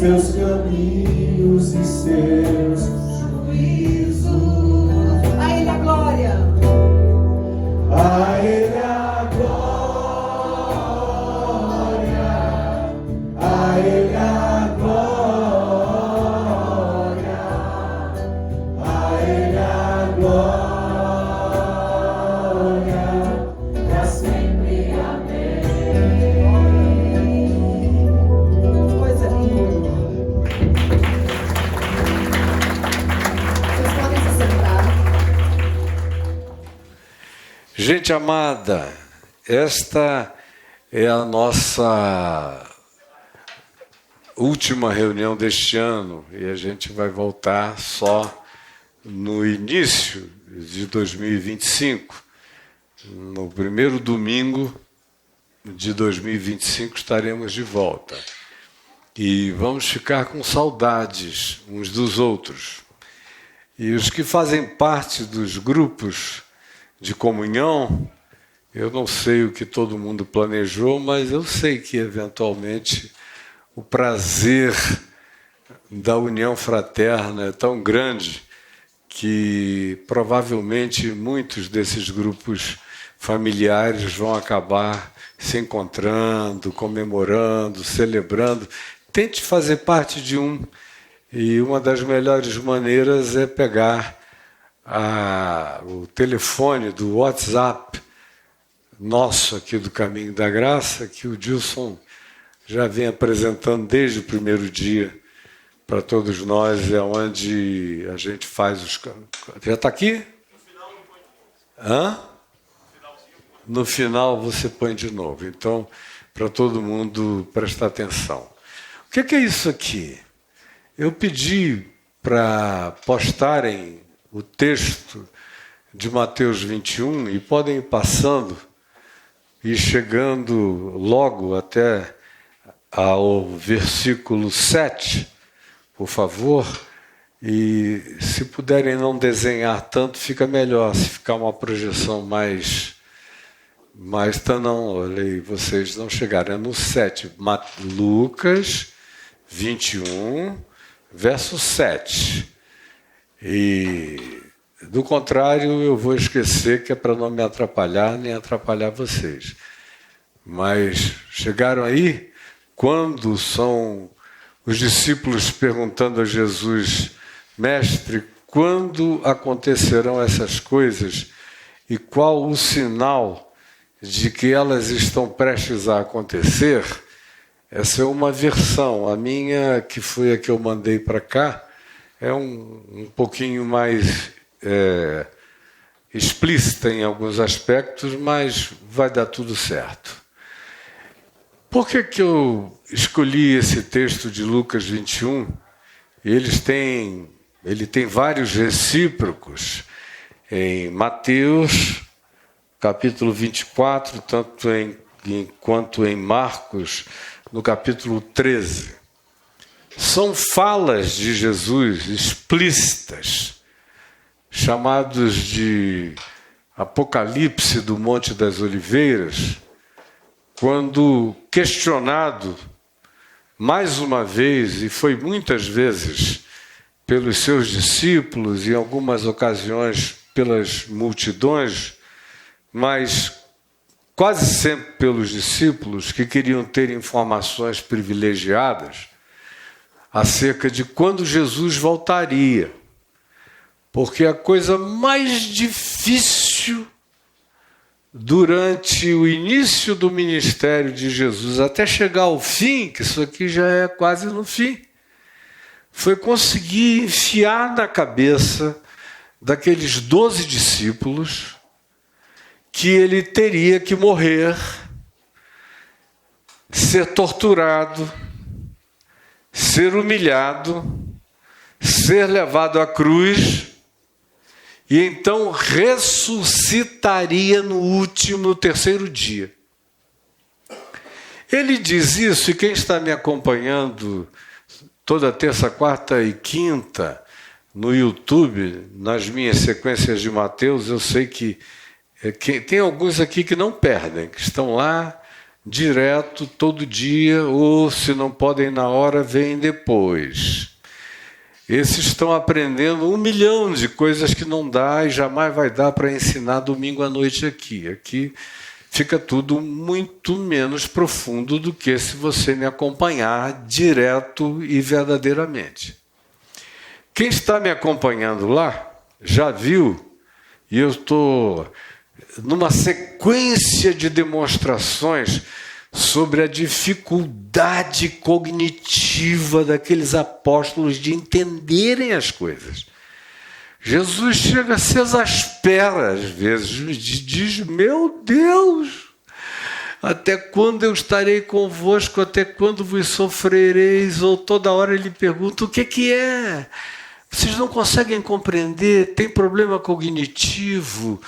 seus caminhos e seus juízos. A Ele a glória. A Ele a glória. A Ele a glória. A Ele a glória. Pra sempre. Amém. Coisa linda. Vocês podem se sentar. Gente amada, esta é a nossa última reunião deste ano e a gente vai voltar só no início de 2025. No primeiro domingo de 2025 estaremos de volta. E vamos ficar com saudades uns dos outros. E os que fazem parte dos grupos de comunhão, eu não sei o que todo mundo planejou, mas eu sei que, eventualmente, o prazer da união fraterna é tão grande que, provavelmente, muitos desses grupos familiares vão acabar se encontrando, comemorando, celebrando. Tente fazer parte de um, e uma das melhores maneiras é pegar o telefone do WhatsApp nosso aqui do Caminho da Graça, que o Dilson já vem apresentando desde o primeiro dia para todos nós, é onde a gente faz os... Já está aqui? Hã? No final você põe de novo. Então, para todo mundo prestar atenção. O que é isso aqui? Eu pedi para postarem o texto de Mateus 21 e podem ir passando e chegando logo até ao versículo 7, por favor. E se puderem não desenhar tanto, fica melhor. Se ficar uma projeção mais não, olha aí, vocês não chegaram. É no 7, Lucas 21, verso 7. E, do contrário, eu vou esquecer, que é para não me atrapalhar, nem atrapalhar vocês. Mas chegaram aí? Quando são os discípulos perguntando a Jesus: Mestre, quando acontecerão essas coisas e qual o sinal de que elas estão prestes a acontecer? Essa é uma versão. A minha, que foi a que eu mandei para cá, é um pouquinho mais explícita em alguns aspectos, mas vai dar tudo certo. Por que eu escolhi esse texto de Lucas 21? Ele tem vários recíprocos em Mateus, capítulo 24, tanto quanto em Marcos, no capítulo 13. São falas de Jesus explícitas, chamados de Apocalipse do Monte das Oliveiras, quando questionado mais uma vez, e foi muitas vezes, pelos seus discípulos, em algumas ocasiões pelas multidões, mas quase sempre pelos discípulos que queriam ter informações privilegiadas acerca de quando Jesus voltaria. Porque a coisa mais difícil durante o início do ministério de Jesus, até chegar ao fim, que isso aqui já é quase no fim, foi conseguir enfiar na cabeça daqueles 12 discípulos que ele teria que morrer, ser torturado, ser humilhado, ser levado à cruz, e então ressuscitaria no terceiro dia. Ele diz isso, e quem está me acompanhando toda terça, quarta e quinta no YouTube, nas minhas sequências de Mateus, eu sei que tem alguns aqui que não perdem, que estão lá direto, todo dia, ou se não podem na hora, vêm depois. Esses estão aprendendo 1 milhão de coisas que não dá e jamais vai dar para ensinar domingo à noite aqui. Aqui fica tudo muito menos profundo do que se você me acompanhar direto e verdadeiramente. Quem está me acompanhando lá já viu, e eu estou numa sequência de demonstrações sobre a dificuldade cognitiva daqueles apóstolos de entenderem as coisas. Jesus chega a se exaspera às vezes, diz: meu Deus, até quando eu estarei convosco, até quando vos sofrereis? Ou toda hora ele pergunta: o que é? Vocês não conseguem compreender? Tem problema cognitivo?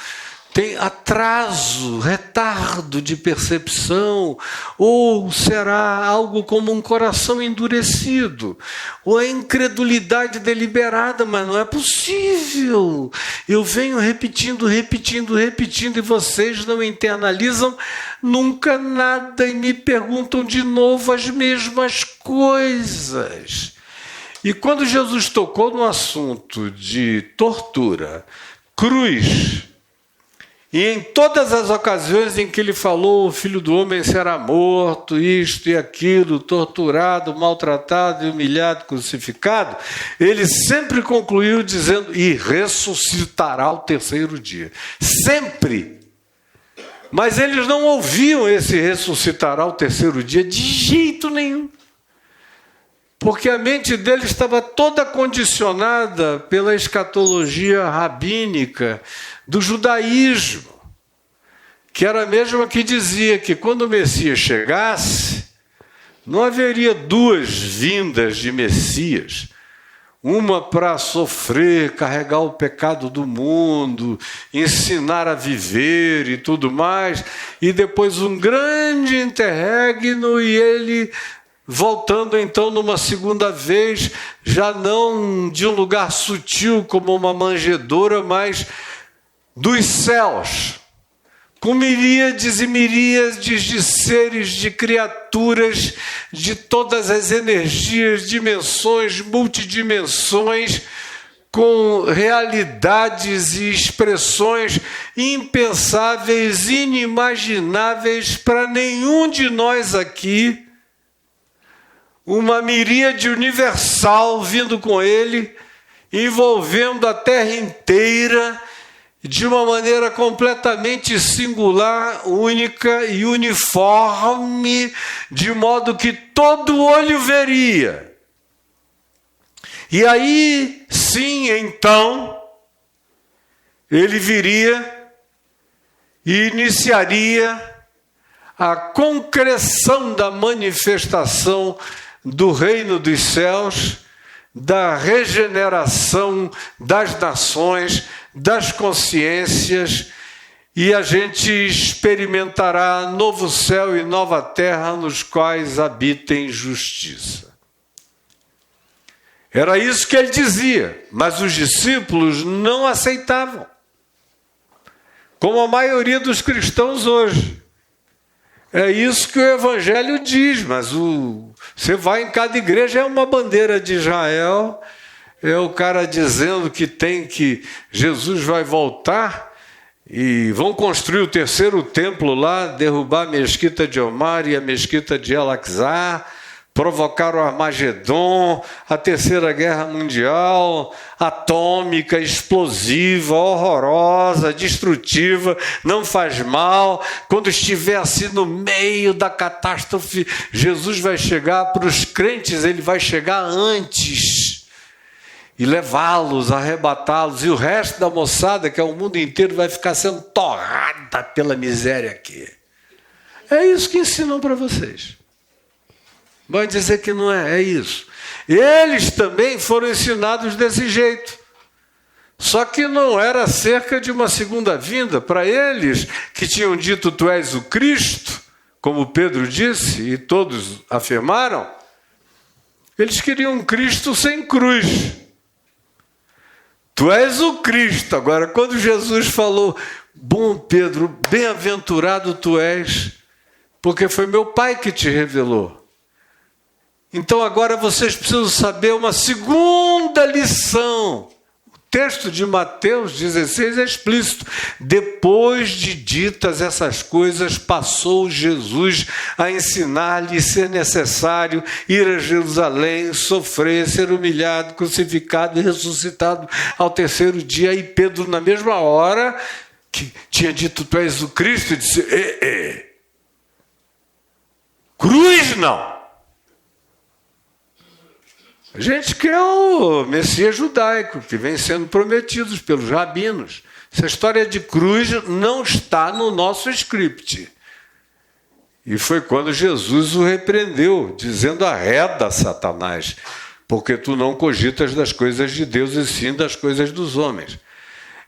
Tem atraso, retardo de percepção, ou será algo como um coração endurecido, ou é incredulidade deliberada, mas não é possível. Eu venho repetindo, e vocês não internalizam nunca nada e me perguntam de novo as mesmas coisas. E quando Jesus tocou no assunto de tortura, cruz, e em todas as ocasiões em que ele falou: o Filho do Homem será morto, isto e aquilo, torturado, maltratado, humilhado, crucificado, ele sempre concluiu dizendo: e ressuscitará ao terceiro dia. Sempre. Mas eles não ouviam esse ressuscitará ao terceiro dia de jeito nenhum. Porque a mente dele estava toda condicionada pela escatologia rabínica do judaísmo, que era a mesma que dizia que quando o Messias chegasse, não haveria 2 vindas de Messias, uma para sofrer, carregar o pecado do mundo, ensinar a viver e tudo mais, e depois um grande interregno e ele voltando então numa segunda vez, já não de um lugar sutil como uma manjedoura, mas dos céus, com miríades e miríades de seres, de criaturas, de todas as energias, dimensões, multidimensões, com realidades e expressões impensáveis, inimagináveis para nenhum de nós aqui. Uma miríade universal vindo com ele, envolvendo a terra inteira, de uma maneira completamente singular, única e uniforme, de modo que todo olho veria. E aí, sim, então, ele viria e iniciaria a concreção da manifestação do reino dos céus, da regeneração das nações, das consciências, e a gente experimentará novo céu e nova terra nos quais habitem justiça. Era isso que ele dizia, mas os discípulos não aceitavam, como a maioria dos cristãos hoje. É isso que o Evangelho diz, mas você vai em cada igreja, é uma bandeira de Israel, é o cara dizendo que Jesus vai voltar e vão construir o 3º templo lá, derrubar a mesquita de Omar e a mesquita de El-Aqsa, provocar o Armagedon, a 3ª Guerra Mundial, atômica, explosiva, horrorosa, destrutiva, não faz mal. Quando estiver assim no meio da catástrofe, Jesus vai chegar para os crentes, ele vai chegar antes e levá-los, arrebatá-los, e o resto da moçada, que é o mundo inteiro, vai ficar sendo torrada pela miséria aqui. É isso que ensinam para vocês. Vai dizer que não é isso. Eles também foram ensinados desse jeito. Só que não era acerca de uma segunda vinda. Para eles que tinham dito: tu és o Cristo, como Pedro disse, e todos afirmaram, eles queriam um Cristo sem cruz. Tu és o Cristo. Agora, quando Jesus falou: bom Pedro, bem-aventurado tu és, porque foi meu Pai que te revelou. Então agora vocês precisam saber uma segunda lição. O texto de Mateus 16 é explícito. Depois de ditas essas coisas, passou Jesus a ensinar-lhe ser necessário ir a Jerusalém, sofrer, ser humilhado, crucificado e ressuscitado ao terceiro dia. E Pedro, na mesma hora que tinha dito, tu és o Cristo, disse, cruz não. A gente quer o Messias judaico, que vem sendo prometido pelos rabinos. Essa história de cruz não está no nosso script. E foi quando Jesus o repreendeu, dizendo, arreda, Satanás, porque tu não cogitas das coisas de Deus e sim das coisas dos homens.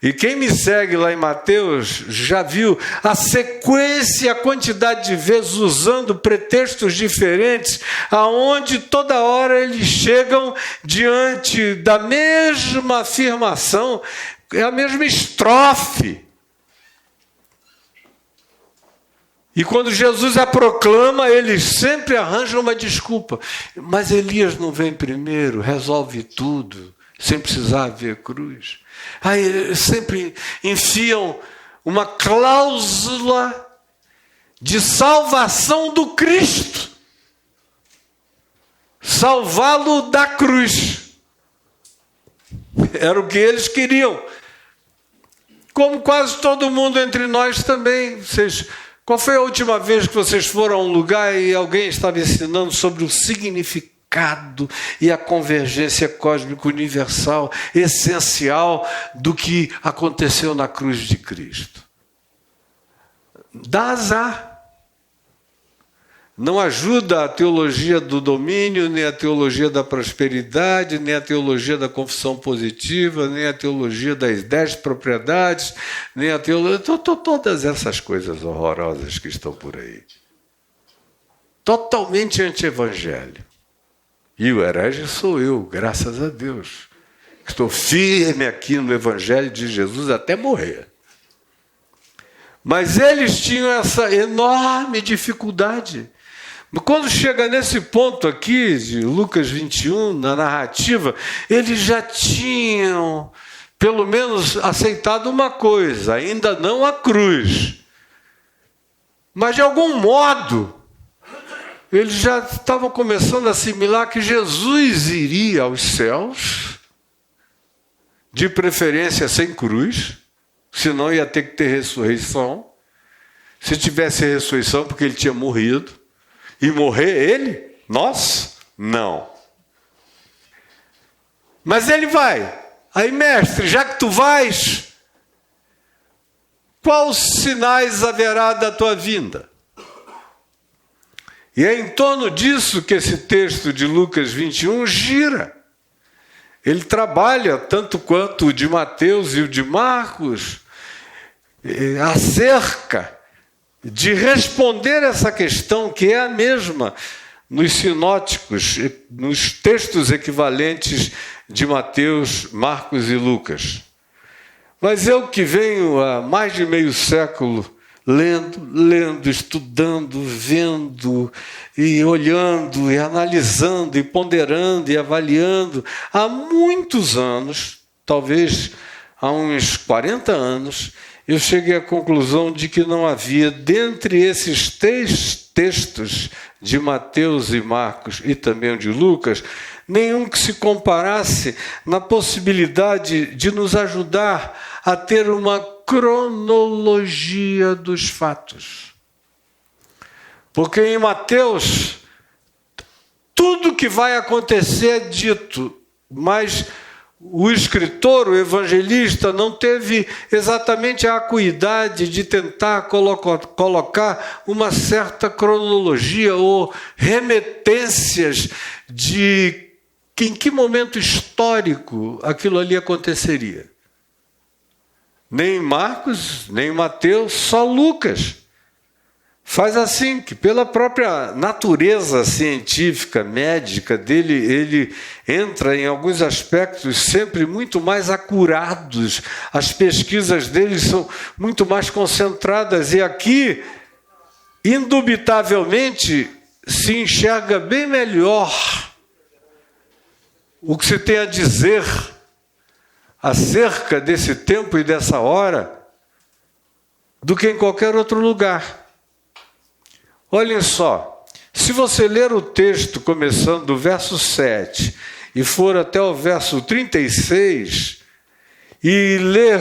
E quem me segue lá em Mateus já viu a sequência e a quantidade de vezes usando pretextos diferentes, aonde toda hora eles chegam diante da mesma afirmação, é a mesma estrofe. E quando Jesus a proclama, eles sempre arranjam uma desculpa. Mas Elias não vem primeiro, resolve tudo, sem precisar haver cruz. Aí sempre enfiam uma cláusula de salvação do Cristo. Salvá-lo da cruz. Era o que eles queriam. Como quase todo mundo entre nós também. Qual foi a última vez que vocês foram a um lugar e alguém estava ensinando sobre o significado e a convergência cósmica universal, essencial do que aconteceu na cruz de Cristo? Dá azar. Não ajuda a teologia do domínio, nem a teologia da prosperidade, nem a teologia da confissão positiva, nem a teologia das 10 propriedades, nem a teologia... Todas essas coisas horrorosas que estão por aí. Totalmente anti-evangelho. E o herege sou eu, graças a Deus. Estou firme aqui no Evangelho de Jesus até morrer. Mas eles tinham essa enorme dificuldade. Quando chega nesse ponto aqui, de Lucas 21, na narrativa, eles já tinham, pelo menos, aceitado uma coisa, ainda não a cruz. Mas, de algum modo, eles já estavam começando a assimilar que Jesus iria aos céus, de preferência sem cruz, senão ia ter que ter ressurreição. Se tivesse ressurreição, porque ele tinha morrido. E morrer ele? Nós? Não. Mas ele vai. Aí, mestre, já que tu vais, quais sinais haverá da tua vinda? E é em torno disso que esse texto de Lucas 21 gira. Ele trabalha, tanto quanto o de Mateus e o de Marcos, acerca de responder essa questão, que é a mesma nos sinóticos, nos textos equivalentes de Mateus, Marcos e Lucas. Mas eu que venho há mais de meio século lendo, estudando, vendo e olhando e analisando e ponderando e avaliando, há muitos anos, talvez há uns 40 anos, eu cheguei à conclusão de que não havia, dentre esses textos de Mateus e Marcos e também o de Lucas, nenhum que se comparasse na possibilidade de nos ajudar a ter uma cronologia dos fatos. Porque em Mateus, tudo que vai acontecer é dito, mas o escritor, o evangelista, não teve exatamente a acuidade de tentar colocar uma certa cronologia ou remetências de em que momento histórico aquilo ali aconteceria. Nem Marcos, nem Mateus, só Lucas. Faz assim, que pela própria natureza científica, médica dele, ele entra em alguns aspectos sempre muito mais acurados. As pesquisas dele são muito mais concentradas. E aqui indubitavelmente se enxerga bem melhor o que se tem a dizer acerca desse tempo e dessa hora do que em qualquer outro lugar. Olhem só, se você ler o texto começando do verso 7 e for até o verso 36 e ler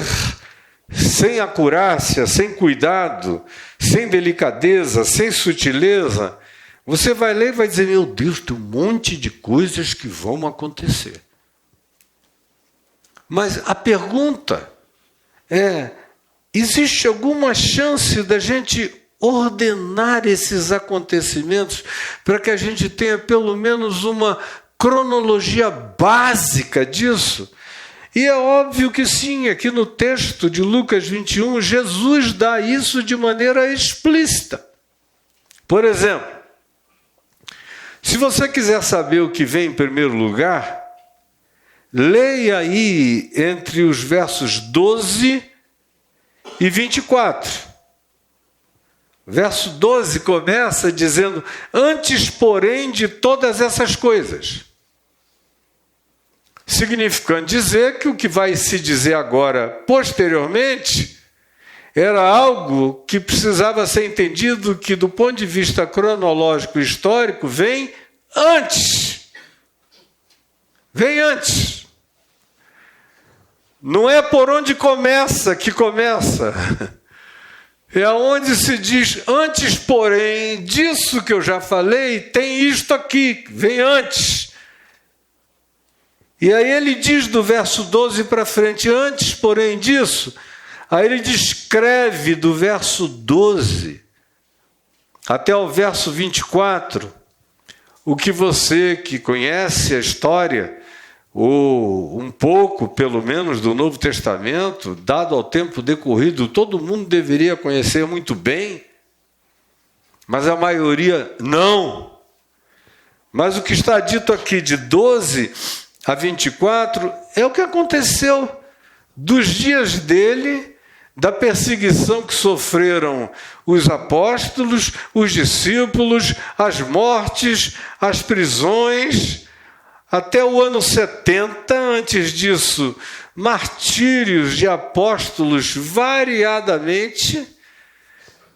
sem acurácia, sem cuidado, sem delicadeza, sem sutileza, você vai ler e vai dizer: meu Deus, tem um monte de coisas que vão acontecer. Mas a pergunta é: existe alguma chance da gente ordenar esses acontecimentos para que a gente tenha pelo menos uma cronologia básica disso? E é óbvio que sim, aqui no texto de Lucas 21, Jesus dá isso de maneira explícita. Por exemplo, se você quiser saber o que vem em primeiro lugar, leia aí entre os versos 12 e 24. Verso 12 começa dizendo: antes, porém, de todas essas coisas. Significando dizer que o que vai se dizer agora, posteriormente, era algo que precisava ser entendido que, do ponto de vista cronológico e histórico, vem antes. Vem antes. Não é por onde começa que começa. É onde se diz: antes, porém, disso que eu já falei, tem isto aqui, vem antes. E aí ele diz do verso 12 para frente: antes, porém, disso. Aí ele descreve do verso 12 até o verso 24 o que você que conhece a história, ou um pouco, pelo menos, do Novo Testamento, dado ao tempo decorrido, todo mundo deveria conhecer muito bem, mas a maioria não. Mas o que está dito aqui de 12 a 24 é o que aconteceu dos dias dele, da perseguição que sofreram os apóstolos, os discípulos, as mortes, as prisões, até o ano 70, antes disso, martírios de apóstolos variadamente.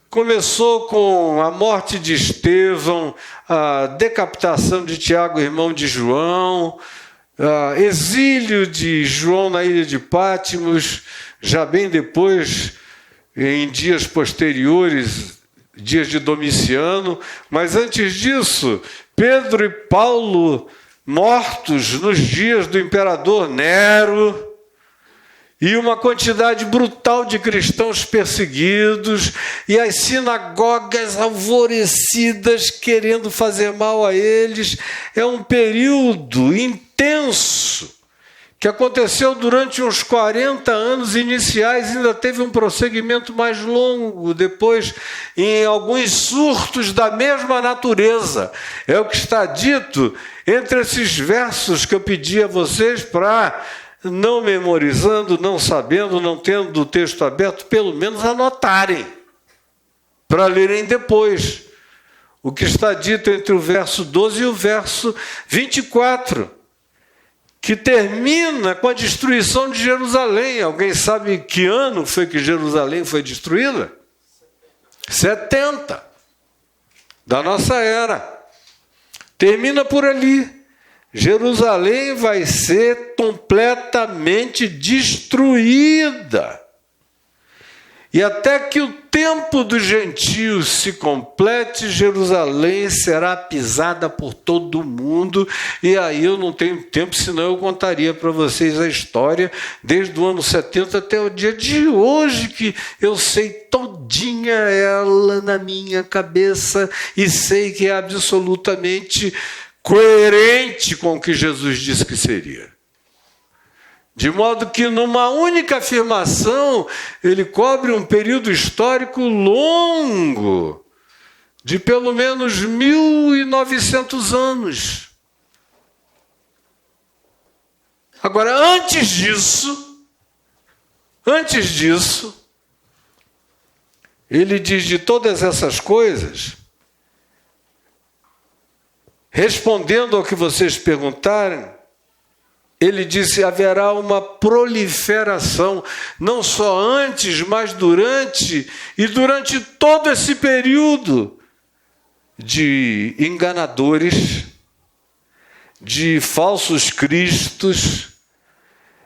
Começou com a morte de Estevão, a decapitação de Tiago, irmão de João, exílio de João na ilha de Patmos, já bem depois, em dias posteriores, dias de Domiciano. Mas antes disso, Pedro e Paulo mortos nos dias do imperador Nero, e uma quantidade brutal de cristãos perseguidos, e as sinagogas alvorecidas querendo fazer mal a eles. É um período intenso que aconteceu durante uns 40 anos iniciais, ainda teve um prosseguimento mais longo depois, em alguns surtos da mesma natureza. É o que está dito entre esses versos que eu pedi a vocês para, não memorizando, não sabendo, não tendo o texto aberto, pelo menos anotarem, para lerem depois. O que está dito entre o verso 12 e o verso 24, que termina com a destruição de Jerusalém. Alguém sabe que ano foi que Jerusalém foi destruída? 70, da nossa era. Termina por ali. Jerusalém vai ser completamente destruída. E até que o tempo dos gentios se complete, Jerusalém será pisada por todo mundo. E aí eu não tenho tempo, senão eu contaria para vocês a história desde o ano 70 até o dia de hoje, que eu sei todinha ela na minha cabeça e sei que é absolutamente coerente com o que Jesus disse que seria. De modo que, numa única afirmação, ele cobre um período histórico longo, de pelo menos 1900 anos. Agora, antes disso, ele diz: de todas essas coisas, respondendo ao que vocês perguntarem, ele disse: haverá uma proliferação, não só antes, mas durante todo esse período de enganadores, de falsos cristos,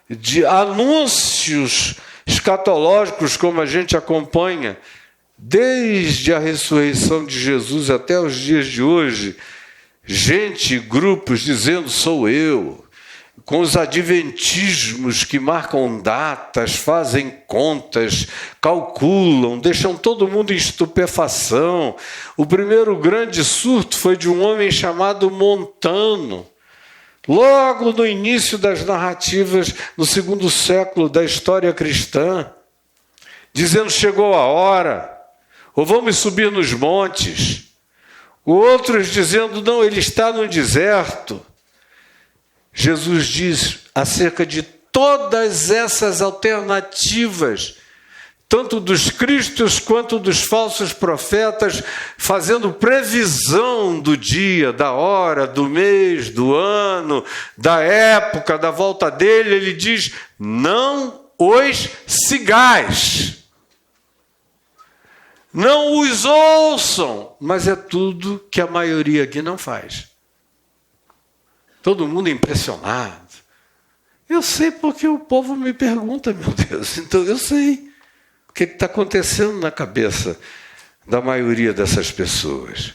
de anúncios escatológicos, como a gente acompanha desde a ressurreição de Jesus até os dias de hoje. Gente, grupos dizendo: sou eu, com os adventismos que marcam datas, fazem contas, calculam, deixam todo mundo em estupefação. O primeiro grande surto foi de um homem chamado Montano, logo no início das narrativas, no 2º século da história cristã, dizendo: chegou a hora, ou vamos subir nos montes. Outros dizendo: não, ele está no deserto. Jesus diz acerca de todas essas alternativas, tanto dos cristos quanto dos falsos profetas, fazendo previsão do dia, da hora, do mês, do ano, da época, da volta dele. Ele diz: não os sigais. Não os ouçam, mas é tudo que a maioria aqui não faz. Todo mundo é impressionado. Eu sei porque o povo me pergunta, meu Deus, então eu sei o que está acontecendo na cabeça da maioria dessas pessoas.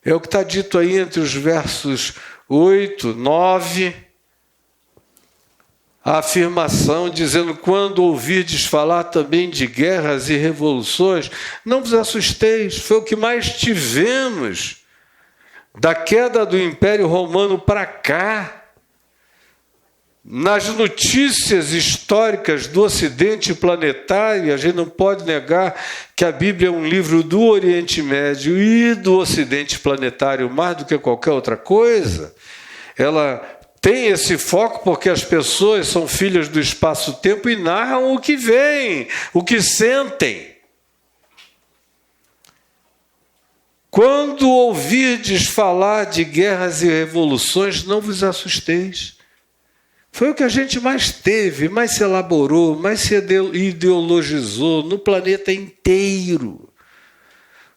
É o que está dito aí entre os versos 8, 9, a afirmação dizendo: quando ouvirdes falar também de guerras e revoluções, não vos assusteis. Foi o que mais tivemos da queda do Império Romano para cá. Nas notícias históricas do Ocidente planetário, a gente não pode negar que a Bíblia é um livro do Oriente Médio e do Ocidente planetário mais do que qualquer outra coisa. Ela tem esse foco porque as pessoas são filhas do espaço-tempo e narram o que veem, o que sentem. Quando ouvirdes falar de guerras e revoluções, não vos assusteis. Foi o que a gente mais teve, mais se elaborou, mais se ideologizou no planeta inteiro.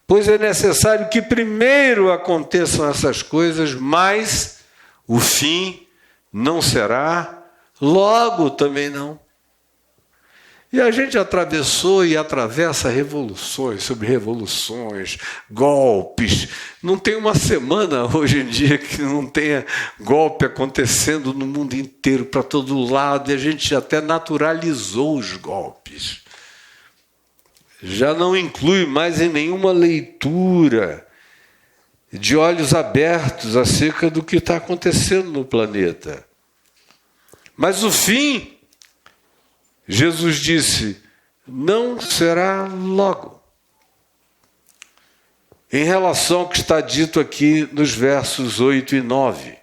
Pois é necessário que primeiro aconteçam essas coisas, mas o fim não será logo também não. E a gente atravessou e atravessa revoluções sobre revoluções, golpes. Não tem uma semana hoje em dia que não tenha golpe acontecendo no mundo inteiro, para todo lado, e a gente até naturalizou os golpes. Já não inclui mais em nenhuma leitura de olhos abertos acerca do que está acontecendo no planeta. Mas o fim, Jesus disse, não será logo. Em relação ao que está dito aqui nos versos 8 e 9.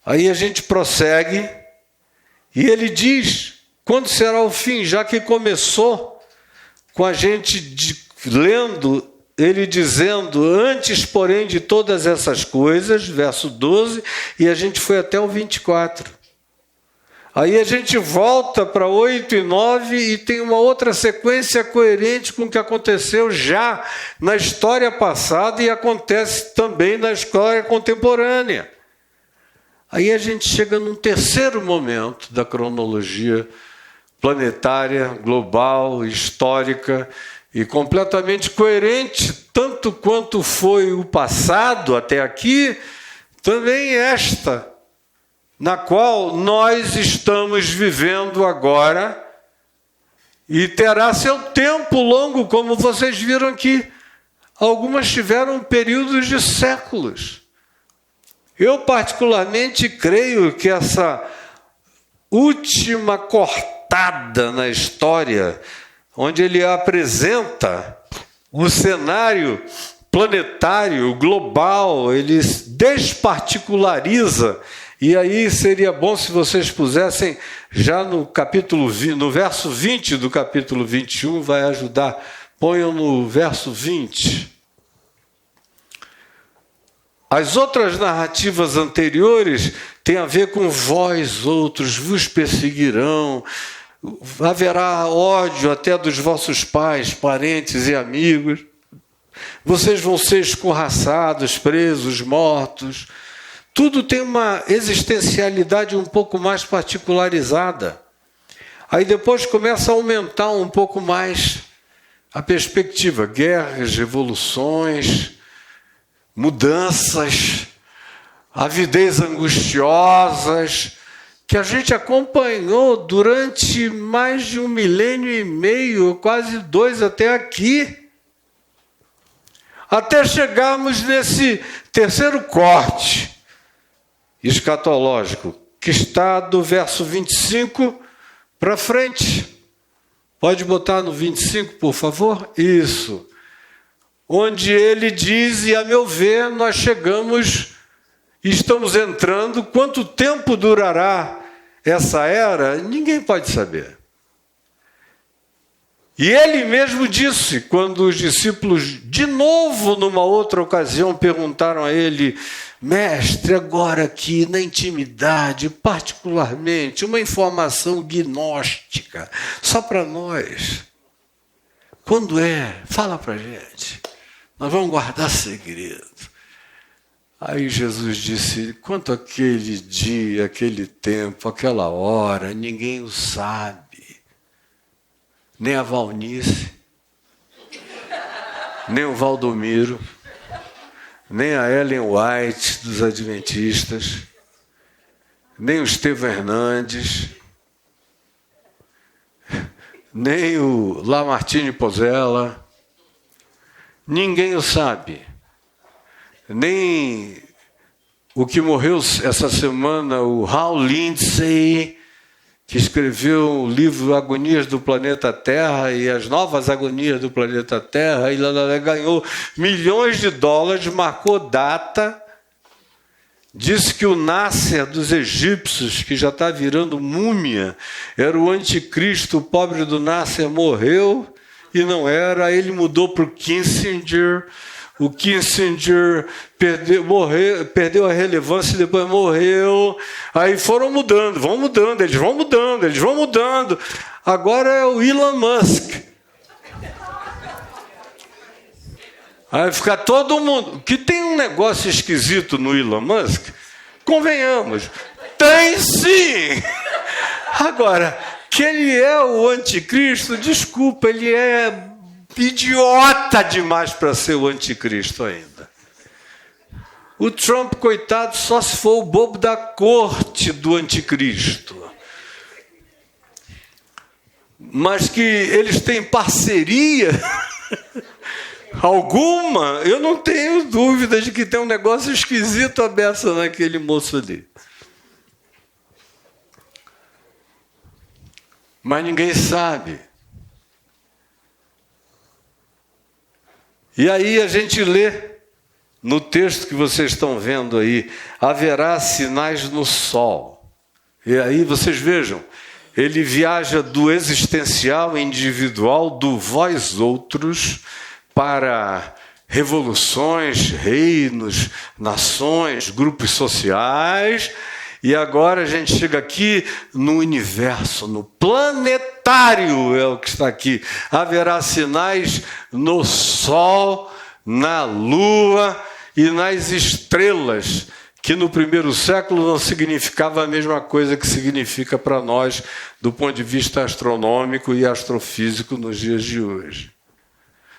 Aí a gente prossegue e ele diz quando será o fim, já que começou com a gente lendo ele dizendo: antes, porém, de todas essas coisas, verso 12, e a gente foi até o 24. Aí a gente volta para 8 e 9 e tem uma outra sequência coerente com o que aconteceu já na história passada e acontece também na história contemporânea. Aí a gente chega num terceiro momento da cronologia planetária, global, histórica e completamente coerente, tanto quanto foi o passado até aqui, também esta, na qual nós estamos vivendo agora, e terá seu tempo longo, como vocês viram aqui. Algumas tiveram períodos de séculos. Eu particularmente creio que essa última cortada na história, onde ele apresenta o cenário planetário, global, ele desparticulariza. E aí seria bom se vocês pusessem já no verso 20 do capítulo 21, vai ajudar Ponham no verso 20. As outras narrativas anteriores têm a ver com vós outros, vos perseguirão, haverá ódio até dos vossos pais, parentes e amigos, vocês vão ser escorraçados, presos, mortos. Tudo tem uma existencialidade um pouco mais particularizada. Aí depois começa a aumentar um pouco mais a perspectiva, guerras, revoluções, mudanças, avidez angustiosas, que a gente acompanhou durante mais de 1 milênio e meio, quase 2 até aqui, até chegarmos nesse terceiro corte escatológico, que está do verso 25 para frente. Pode botar no 25, por favor? Isso. Onde ele diz, e a meu ver, nós chegamos, estamos entrando, quanto tempo durará essa era? Ninguém pode saber. E ele mesmo disse, quando os discípulos, de novo, numa outra ocasião, perguntaram a ele, mestre, agora aqui na intimidade, particularmente, uma informação gnóstica, só para nós. Quando é? Fala para a gente. Nós vamos guardar segredo. Aí Jesus disse, quanto aquele dia, aquele tempo, aquela hora, ninguém o sabe. Nem a Valnice, nem o Valdomiro, nem a Ellen White dos Adventistas, nem o Estevão Hernandes, nem o Lamartine Pozzella, ninguém o sabe. Nem o que morreu essa semana, o Hal Lindsey, que escreveu o livro Agonias do Planeta Terra e as novas agonias do planeta Terra, e ganhou milhões de dólares, marcou data, disse que o Nasser dos egípcios, que já está virando múmia, era o anticristo, o pobre do Nasser morreu e não era, aí ele mudou para o Kissinger. O Kissinger perdeu a relevância e depois morreu. Aí foram mudando, eles vão mudando. Agora é o Elon Musk. Aí fica todo mundo... Que tem um negócio esquisito no Elon Musk, convenhamos. Tem sim! Agora, que ele é o anticristo, desculpa, ele é... idiota demais para ser o anticristo ainda. O Trump, coitado, só se for o bobo da corte do anticristo. Mas que eles têm parceria alguma, eu não tenho dúvida de que tem um negócio esquisito aberto naquele moço ali. Mas ninguém sabe. E aí a gente lê no texto que vocês estão vendo aí, haverá sinais no sol. E aí vocês vejam, ele viaja do existencial individual, do vós outros, para revoluções, reinos, nações, grupos sociais. E agora a gente chega aqui no universo, no planetário, é o que está aqui. Haverá sinais no Sol, na Lua e nas estrelas, que no primeiro século não significava a mesma coisa que significa para nós, do ponto de vista astronômico e astrofísico nos dias de hoje.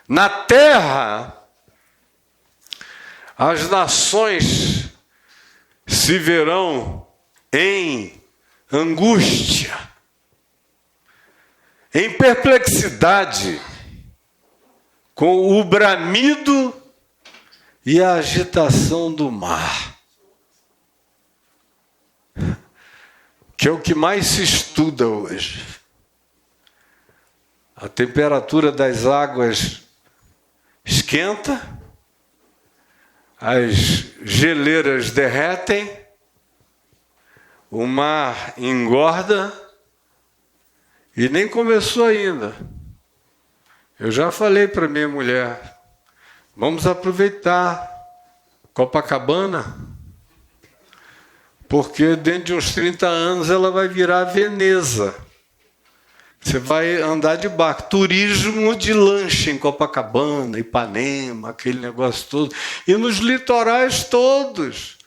Na Terra, as nações se verão em angústia, em perplexidade, com o bramido e a agitação do mar, que é o que mais se estuda hoje. A temperatura das águas esquenta, as geleiras derretem, o mar engorda e nem começou ainda. Eu já falei para minha mulher, vamos aproveitar Copacabana, porque dentro de uns 30 anos ela vai virar Veneza. Você vai andar de barco, turismo de lancha em Copacabana, Ipanema, aquele negócio todo. E nos litorais todos.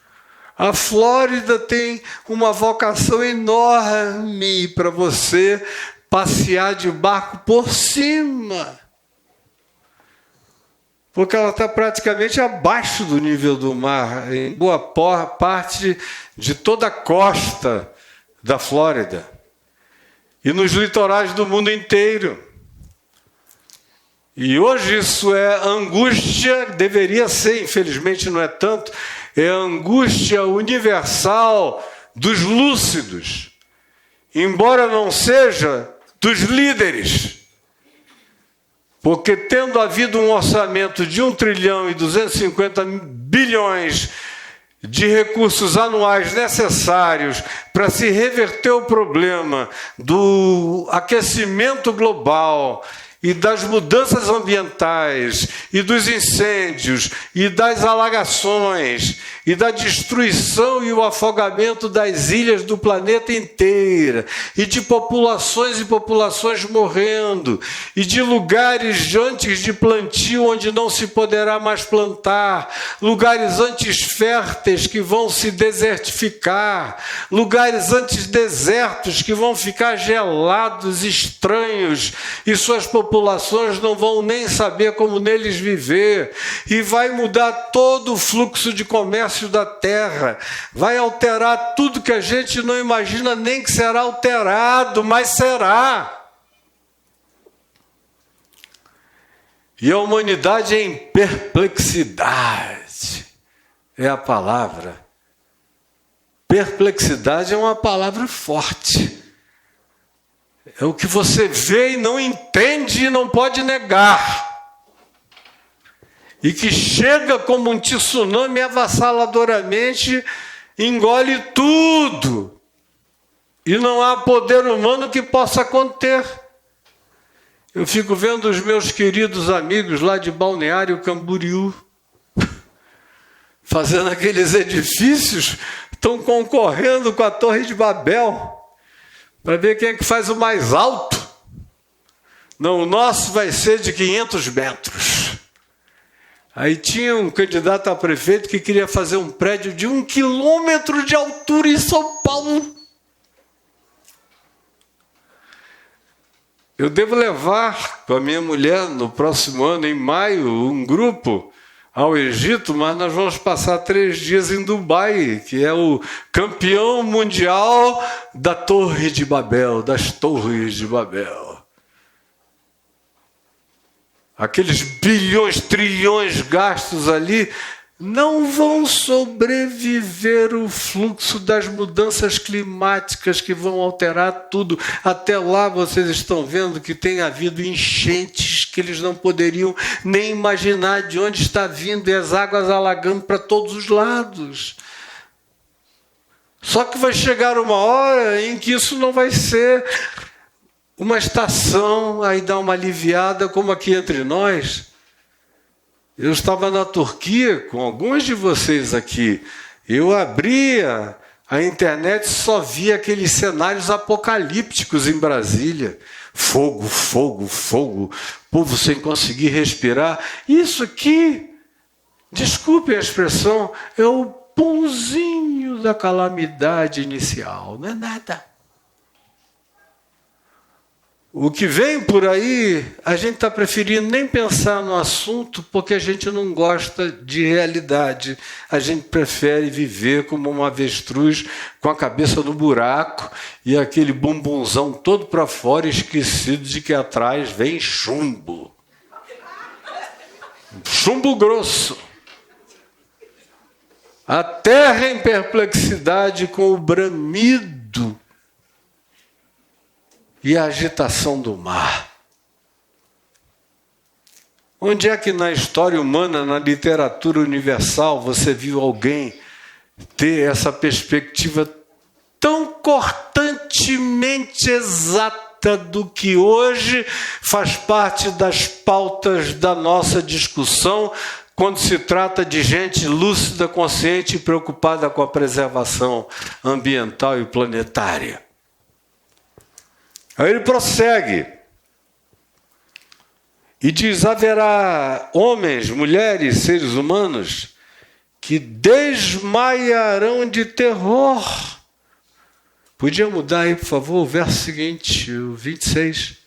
A Flórida tem uma vocação enorme para você passear de barco por cima. Porque ela está praticamente abaixo do nível do mar, em boa parte de toda a costa da Flórida. E nos litorais do mundo inteiro. E hoje isso é angústia, deveria ser, infelizmente não é tanto, é a angústia universal dos lúcidos, embora não seja dos líderes. Porque tendo havido um orçamento de 1,250 trilhões de recursos anuais necessários para se reverter o problema do aquecimento global e das mudanças ambientais, e dos incêndios, e das alagações, e da destruição e o afogamento das ilhas do planeta inteiro, e de populações e populações morrendo, e de lugares antes de plantio onde não se poderá mais plantar, lugares antes férteis que vão se desertificar, lugares antes desertos que vão ficar gelados, estranhos, e suas populações não vão nem saber como neles viver, e vai mudar todo o fluxo de comércio da terra, vai alterar tudo que a gente não imagina nem que será alterado, mas será. E a humanidade em perplexidade é a palavra. Perplexidade é uma palavra forte. É o que você vê e não entende e não pode negar. E que chega como um tsunami avassaladoramente, engole tudo. E não há poder humano que possa conter. Eu fico vendo os meus queridos amigos lá de Balneário Camboriú, fazendo aqueles edifícios, estão concorrendo com a Torre de Babel, para ver quem é que faz o mais alto. Não, o nosso vai ser de 500 metros. Aí tinha um candidato a prefeito que queria fazer um prédio de 1 quilômetro de altura em São Paulo. Eu devo levar com a minha mulher no próximo ano, em maio, um grupo ao Egito, mas nós vamos passar 3 dias em Dubai, que é o campeão mundial da Torre de Babel, das Torres de Babel. Aqueles bilhões, trilhões gastos ali não vão sobreviver o fluxo das mudanças climáticas que vão alterar tudo. Até lá vocês estão vendo que tem havido enchentes que eles não poderiam nem imaginar de onde está vindo, e as águas alagando para todos os lados. Só que vai chegar uma hora em que isso não vai ser uma estação, aí dá uma aliviada, como aqui entre nós. Eu estava na Turquia com alguns de vocês aqui. Eu abria a internet e só via aqueles cenários apocalípticos em Brasília. Fogo, fogo, fogo. Povo sem conseguir respirar. Isso aqui, desculpem a expressão, é o pãozinho da calamidade inicial. Não é nada. O que vem por aí, a gente está preferindo nem pensar no assunto, porque a gente não gosta de realidade. A gente prefere viver como uma avestruz com a cabeça no buraco e aquele bumbunzão todo para fora, esquecido de que atrás vem chumbo. Chumbo grosso. A terra em perplexidade com o bramido e a agitação do mar. Onde é que na história humana, na literatura universal, você viu alguém ter essa perspectiva tão cortantemente exata trata do que hoje faz parte das pautas da nossa discussão, quando se trata de gente lúcida, consciente e preocupada com a preservação ambiental e planetária. Aí ele prossegue e diz: haverá homens, mulheres, seres humanos que desmaiarão de terror. Podia mudar aí, por favor, o verso seguinte, o 26.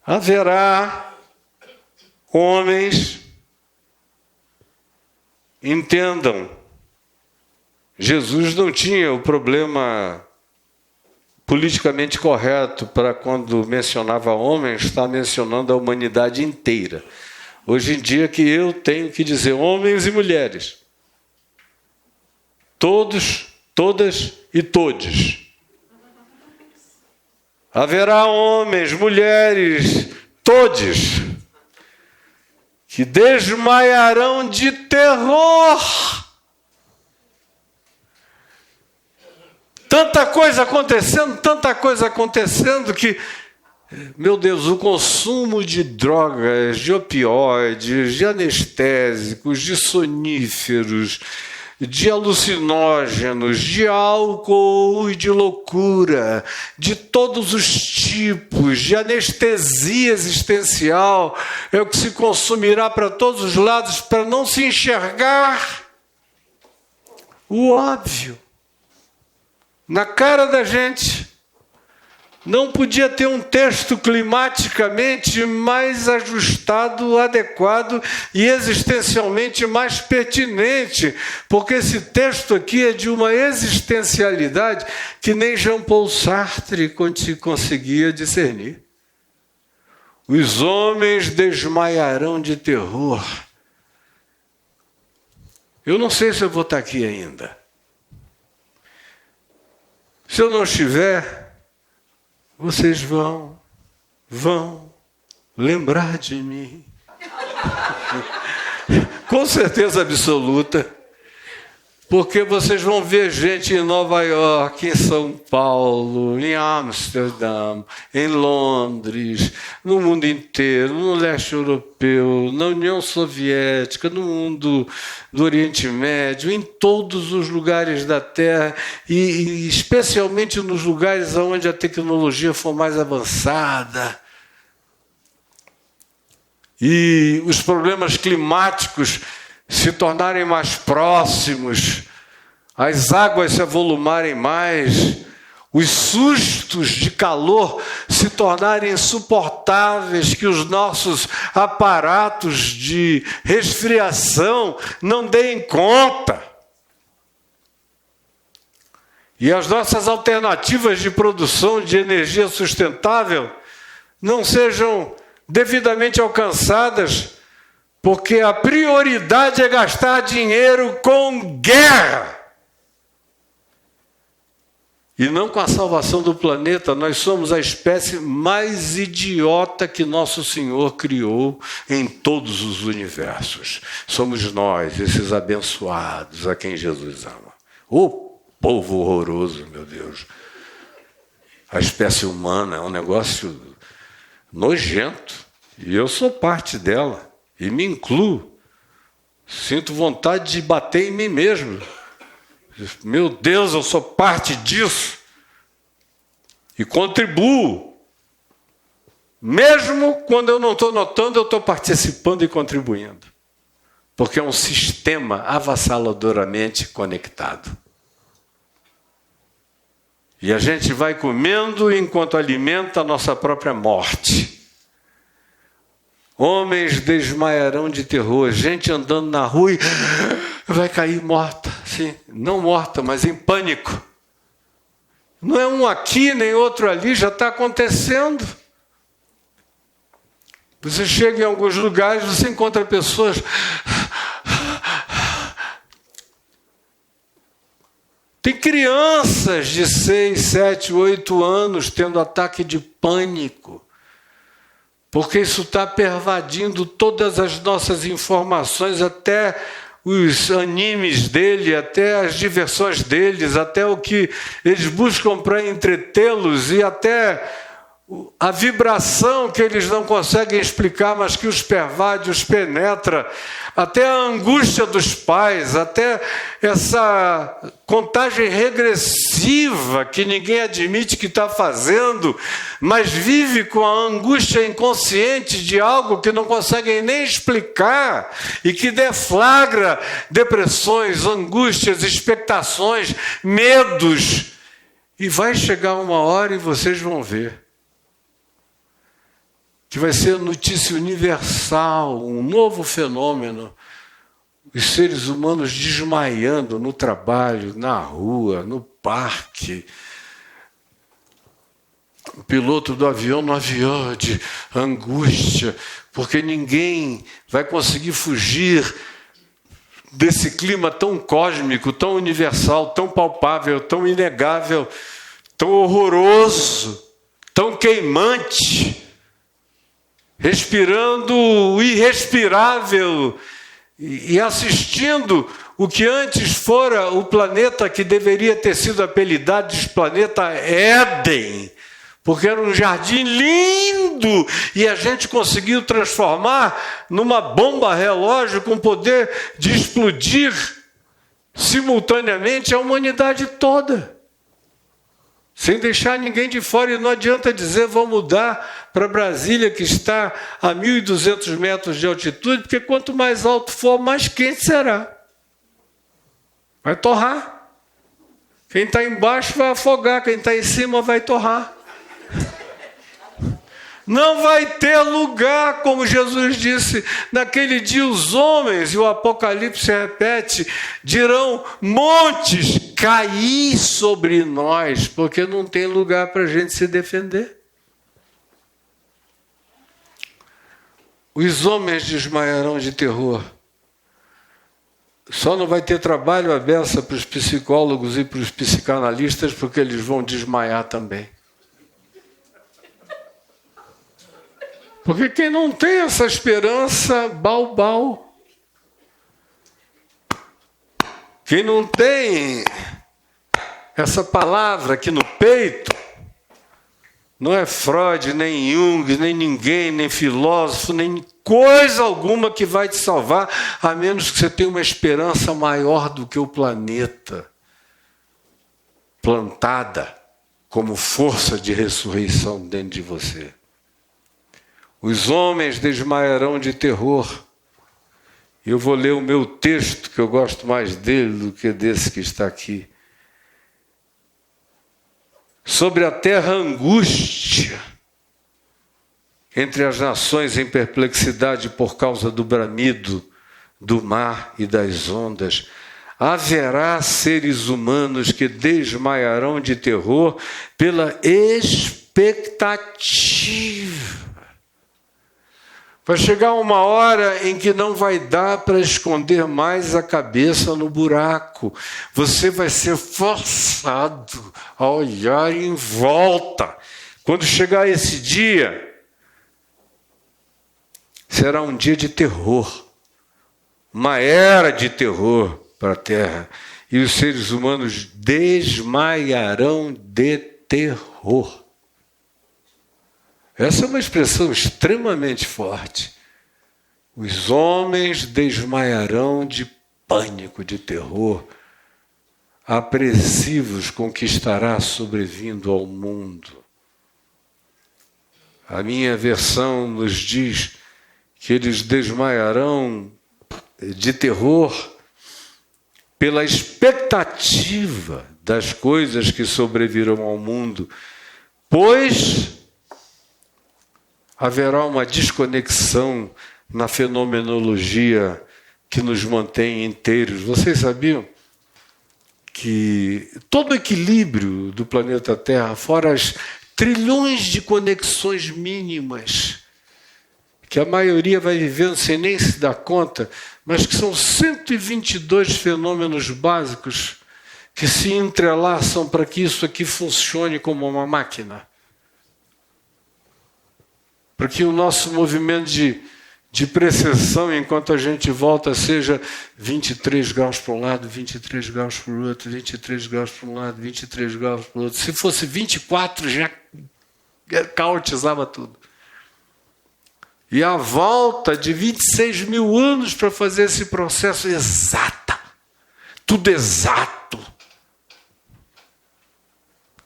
Haverá homens, entendam, Jesus não tinha o problema politicamente correto para quando mencionava homens, está mencionando a humanidade inteira. Hoje em dia que eu tenho que dizer homens e mulheres. Todos, todas e todes. Haverá homens, mulheres, todes, que desmaiarão de terror. Tanta coisa acontecendo que, meu Deus, o consumo de drogas, de opioides, de anestésicos, de soníferos, de alucinógenos, de álcool e de loucura, de todos os tipos, de anestesia existencial, é o que se consumirá para todos os lados para não se enxergar o óbvio na cara da gente. Não podia ter um texto climaticamente mais ajustado, adequado e existencialmente mais pertinente, porque esse texto aqui é de uma existencialidade que nem Jean-Paul Sartre conseguia discernir. Os homens desmaiarão de terror. Eu não sei se eu vou estar aqui ainda. Se eu não estiver, vocês vão lembrar de mim. Com certeza absoluta. Porque vocês vão ver gente em Nova York, em São Paulo, em Amsterdã, em Londres, no mundo inteiro, no leste europeu, na União Soviética, no mundo do Oriente Médio, em todos os lugares da Terra, e especialmente nos lugares onde a tecnologia for mais avançada. E os problemas climáticos se tornarem mais próximos, as águas se avolumarem mais, os sustos de calor se tornarem insuportáveis, que os nossos aparatos de resfriação não deem conta. E as nossas alternativas de produção de energia sustentável não sejam devidamente alcançadas, porque a prioridade é gastar dinheiro com guerra e não com a salvação do planeta. Nós somos a espécie mais idiota que Nosso Senhor criou em todos os universos. Somos nós, esses abençoados a quem Jesus ama. O povo horroroso, meu Deus. A espécie humana é um negócio nojento e eu sou parte dela. E me incluo, sinto vontade de bater em mim mesmo. Meu Deus, eu sou parte disso. E contribuo. Mesmo quando eu não estou notando, eu estou participando e contribuindo. Porque é um sistema avassaladoramente conectado. E a gente vai comendo enquanto alimenta a nossa própria morte. Homens desmaiarão de terror, gente andando na rua e vai cair morta. Sim, não morta, mas em pânico. Não é um aqui, nem outro ali, já está acontecendo. Você chega em alguns lugares, você encontra pessoas... Tem crianças de 6, 7, 8 anos tendo ataque de pânico. Porque isso está pervadindo todas as nossas informações, até os animes dele, até as diversões deles, até o que eles buscam para entretê-los e até a vibração que eles não conseguem explicar, mas que os pervade, os penetra, até a angústia dos pais, até essa contagem regressiva que ninguém admite que está fazendo, mas vive com a angústia inconsciente de algo que não conseguem nem explicar e que deflagra depressões, angústias, expectações, medos. E vai chegar uma hora e vocês vão ver que vai ser notícia universal, um novo fenômeno. Os seres humanos desmaiando no trabalho, na rua, no parque. O piloto do avião no avião de angústia, porque ninguém vai conseguir fugir desse clima tão cósmico, tão universal, tão palpável, tão inegável, tão horroroso, tão queimante, respirando o irrespirável e assistindo o que antes fora o planeta que deveria ter sido apelidado de planeta Éden, porque era um jardim lindo e a gente conseguiu transformar numa bomba relógio com poder de explodir simultaneamente a humanidade toda, sem deixar ninguém de fora. E não adianta dizer vou mudar para Brasília, que está a 1.200 metros de altitude, porque quanto mais alto for, mais quente será. Vai torrar. Quem está embaixo vai afogar, quem está em cima vai torrar. Não vai ter lugar, como Jesus disse, naquele dia os homens, e o Apocalipse repete, dirão montes cair sobre nós, porque não tem lugar para a gente se defender. Os homens desmaiarão de terror. Só não vai ter trabalho à beça para os psicólogos e para os psicanalistas, porque eles vão desmaiar também. Porque quem não tem essa esperança, bau. Quem não tem essa palavra aqui no peito, não é Freud, nem Jung, nem ninguém, nem filósofo, nem coisa alguma que vai te salvar, a menos que você tenha uma esperança maior do que o planeta, plantada como força de ressurreição dentro de você. Os homens desmaiarão de terror. Eu vou ler o meu texto, que eu gosto mais dele do que desse que está aqui. Sobre a terra angústia, entre as nações em perplexidade por causa do bramido, do mar e das ondas, haverá seres humanos que desmaiarão de terror pela expectativa. Vai chegar uma hora em que não vai dar para esconder mais a cabeça no buraco. Você vai ser forçado a olhar em volta. Quando chegar esse dia, será um dia de terror. Uma era de terror para a Terra. E os seres humanos desmaiarão de terror. Essa é uma expressão extremamente forte. Os homens desmaiarão de pânico, de terror, apreensivos com o que estará sobrevindo ao mundo. A minha versão nos diz que eles desmaiarão de terror pela expectativa das coisas que sobrevirão ao mundo, pois haverá uma desconexão na fenomenologia que nos mantém inteiros. Vocês sabiam que todo o equilíbrio do planeta Terra, fora as trilhões de conexões mínimas, que a maioria vai vivendo sem nem se dar conta, mas que são 122 fenômenos básicos que se entrelaçam para que isso aqui funcione como uma máquina. Para que o nosso movimento de precessão, enquanto a gente volta, seja 23 graus para um lado, 23 graus para o outro, 23 graus para um lado, 23 graus para o outro. Se fosse 24, já caotizava tudo. E a volta de 26 mil anos para fazer esse processo exata. Tudo exato.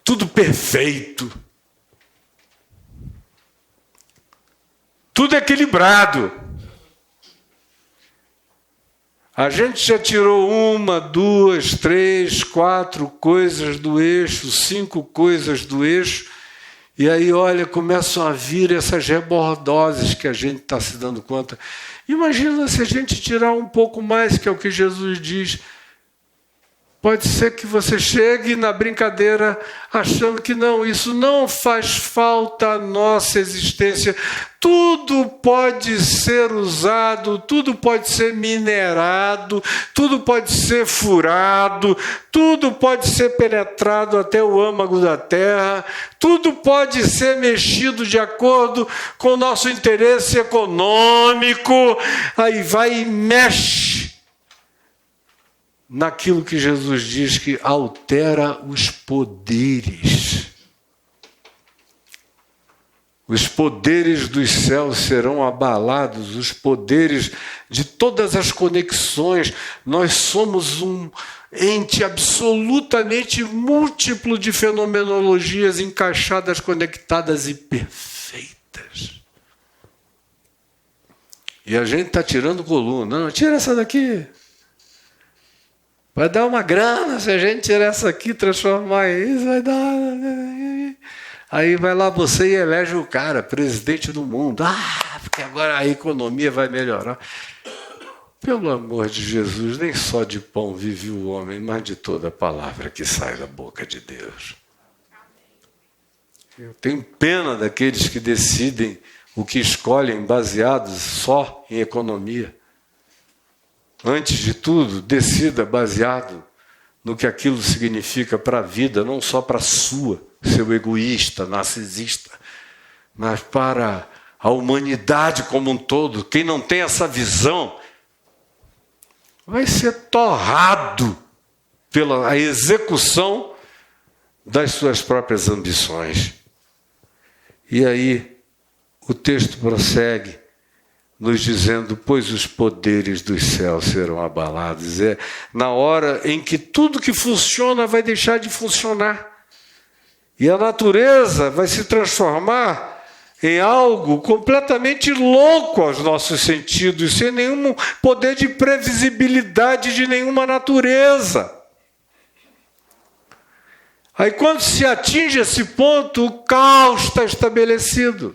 Tudo perfeito. Tudo equilibrado. A gente já tirou 1, 2, 3, 4 coisas do eixo, 5 coisas do eixo, e aí, olha, começam a vir essas rebordoses que a gente está se dando conta. Imagina se a gente tirar um pouco mais, que é o que Jesus diz. Pode ser que você chegue na brincadeira achando que não, isso não faz falta à nossa existência. Tudo pode ser usado, tudo pode ser minerado, tudo pode ser furado, tudo pode ser penetrado até o âmago da terra, tudo pode ser mexido de acordo com o nosso interesse econômico. Aí vai e mexe naquilo que Jesus diz que altera os poderes. Os poderes dos céus serão abalados, os poderes de todas as conexões. Nós somos um ente absolutamente múltiplo de fenomenologias encaixadas, conectadas e perfeitas. E a gente está tirando coluna. Não, tira essa daqui. Vai dar uma grana se a gente tirar essa aqui, transformar isso, vai dar... Aí vai lá você e elege o cara, presidente do mundo. Porque agora a economia vai melhorar. Pelo amor de Jesus, nem só de pão vive o homem, mas de toda a palavra que sai da boca de Deus. Eu tenho pena daqueles que decidem o que escolhem baseados só em economia. Antes de tudo, decida baseado no que aquilo significa para a vida, não só para a sua, seu egoísta, narcisista, mas para a humanidade como um todo. Quem não tem essa visão vai ser torrado pela execução das suas próprias ambições. E aí o texto prossegue nos dizendo, pois os poderes dos céus serão abalados. É na hora em que tudo que funciona vai deixar de funcionar. E a natureza vai se transformar em algo completamente louco aos nossos sentidos, sem nenhum poder de previsibilidade de nenhuma natureza. Aí quando se atinge esse ponto, o caos está estabelecido.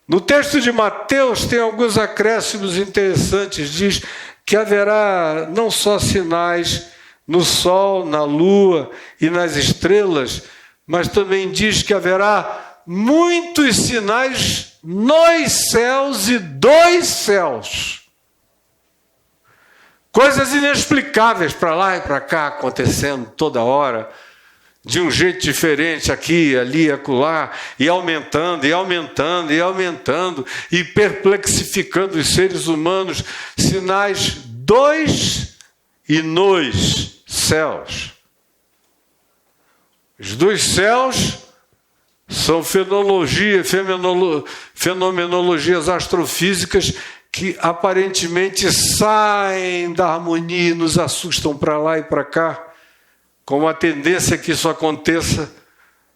No texto de Mateus tem alguns acréscimos interessantes. Diz que haverá não só sinais no sol, na lua e nas estrelas, mas também diz que haverá muitos sinais nos céus e dos céus. Coisas inexplicáveis para lá e para cá acontecendo toda hora, de um jeito diferente, aqui, ali, acolá, e aumentando, e aumentando, e aumentando, e perplexificando os seres humanos, sinais dos e nos céus. Os dois céus são fenomenologias astrofísicas que aparentemente saem da harmonia e nos assustam para lá e para cá, com a tendência que isso aconteça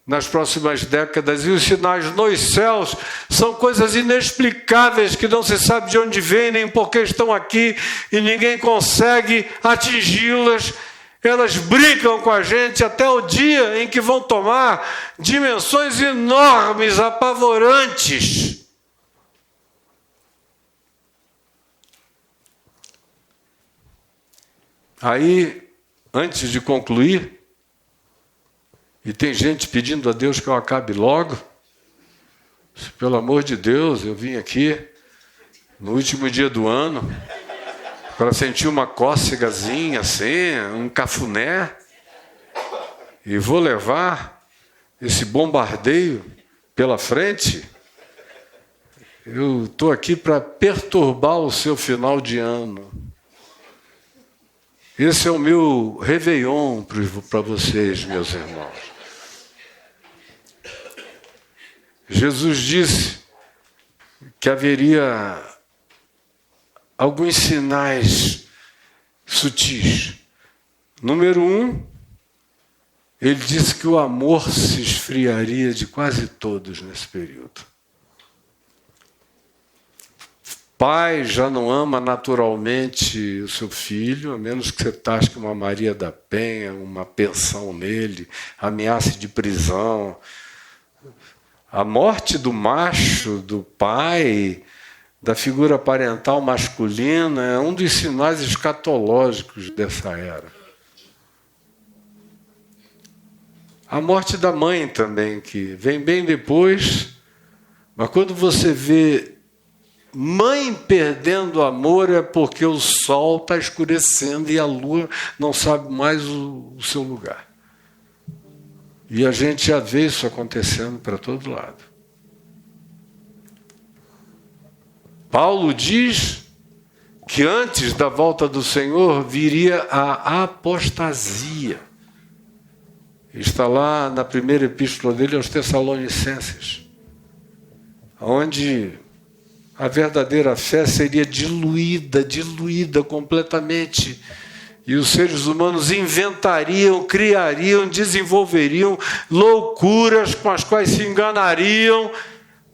nas próximas décadas. E os sinais nos céus são coisas inexplicáveis que não se sabe de onde vêm, nem por que estão aqui, e ninguém consegue atingi-las. Elas brincam com a gente até o dia em que vão tomar dimensões enormes, apavorantes. Aí, antes de concluir, e tem gente pedindo a Deus que eu acabe logo, pelo amor de Deus, eu vim aqui no último dia do ano para sentir uma cócegazinha assim, um cafuné, e vou levar esse bombardeio pela frente. Eu estou aqui para perturbar o seu final de ano. Esse é o meu réveillon para vocês, meus irmãos. Jesus disse que haveria alguns sinais sutis. Número 1, ele disse que o amor se esfriaria de quase todos nesse período. Pai já não ama naturalmente o seu filho, a menos que você tasque uma Maria da Penha, uma pensão nele, ameace de prisão. A morte do macho, do pai, da figura parental masculina, é um dos sinais escatológicos dessa era. A morte da mãe também, que vem bem depois, mas quando você vê mãe perdendo amor, é porque o sol está escurecendo e a lua não sabe mais o seu lugar. E a gente já vê isso acontecendo para todo lado. Paulo diz que antes da volta do Senhor viria a apostasia. Está lá na primeira epístola dele aos Tessalonicenses, onde a verdadeira fé seria diluída completamente. E os seres humanos inventariam, criariam, desenvolveriam loucuras com as quais se enganariam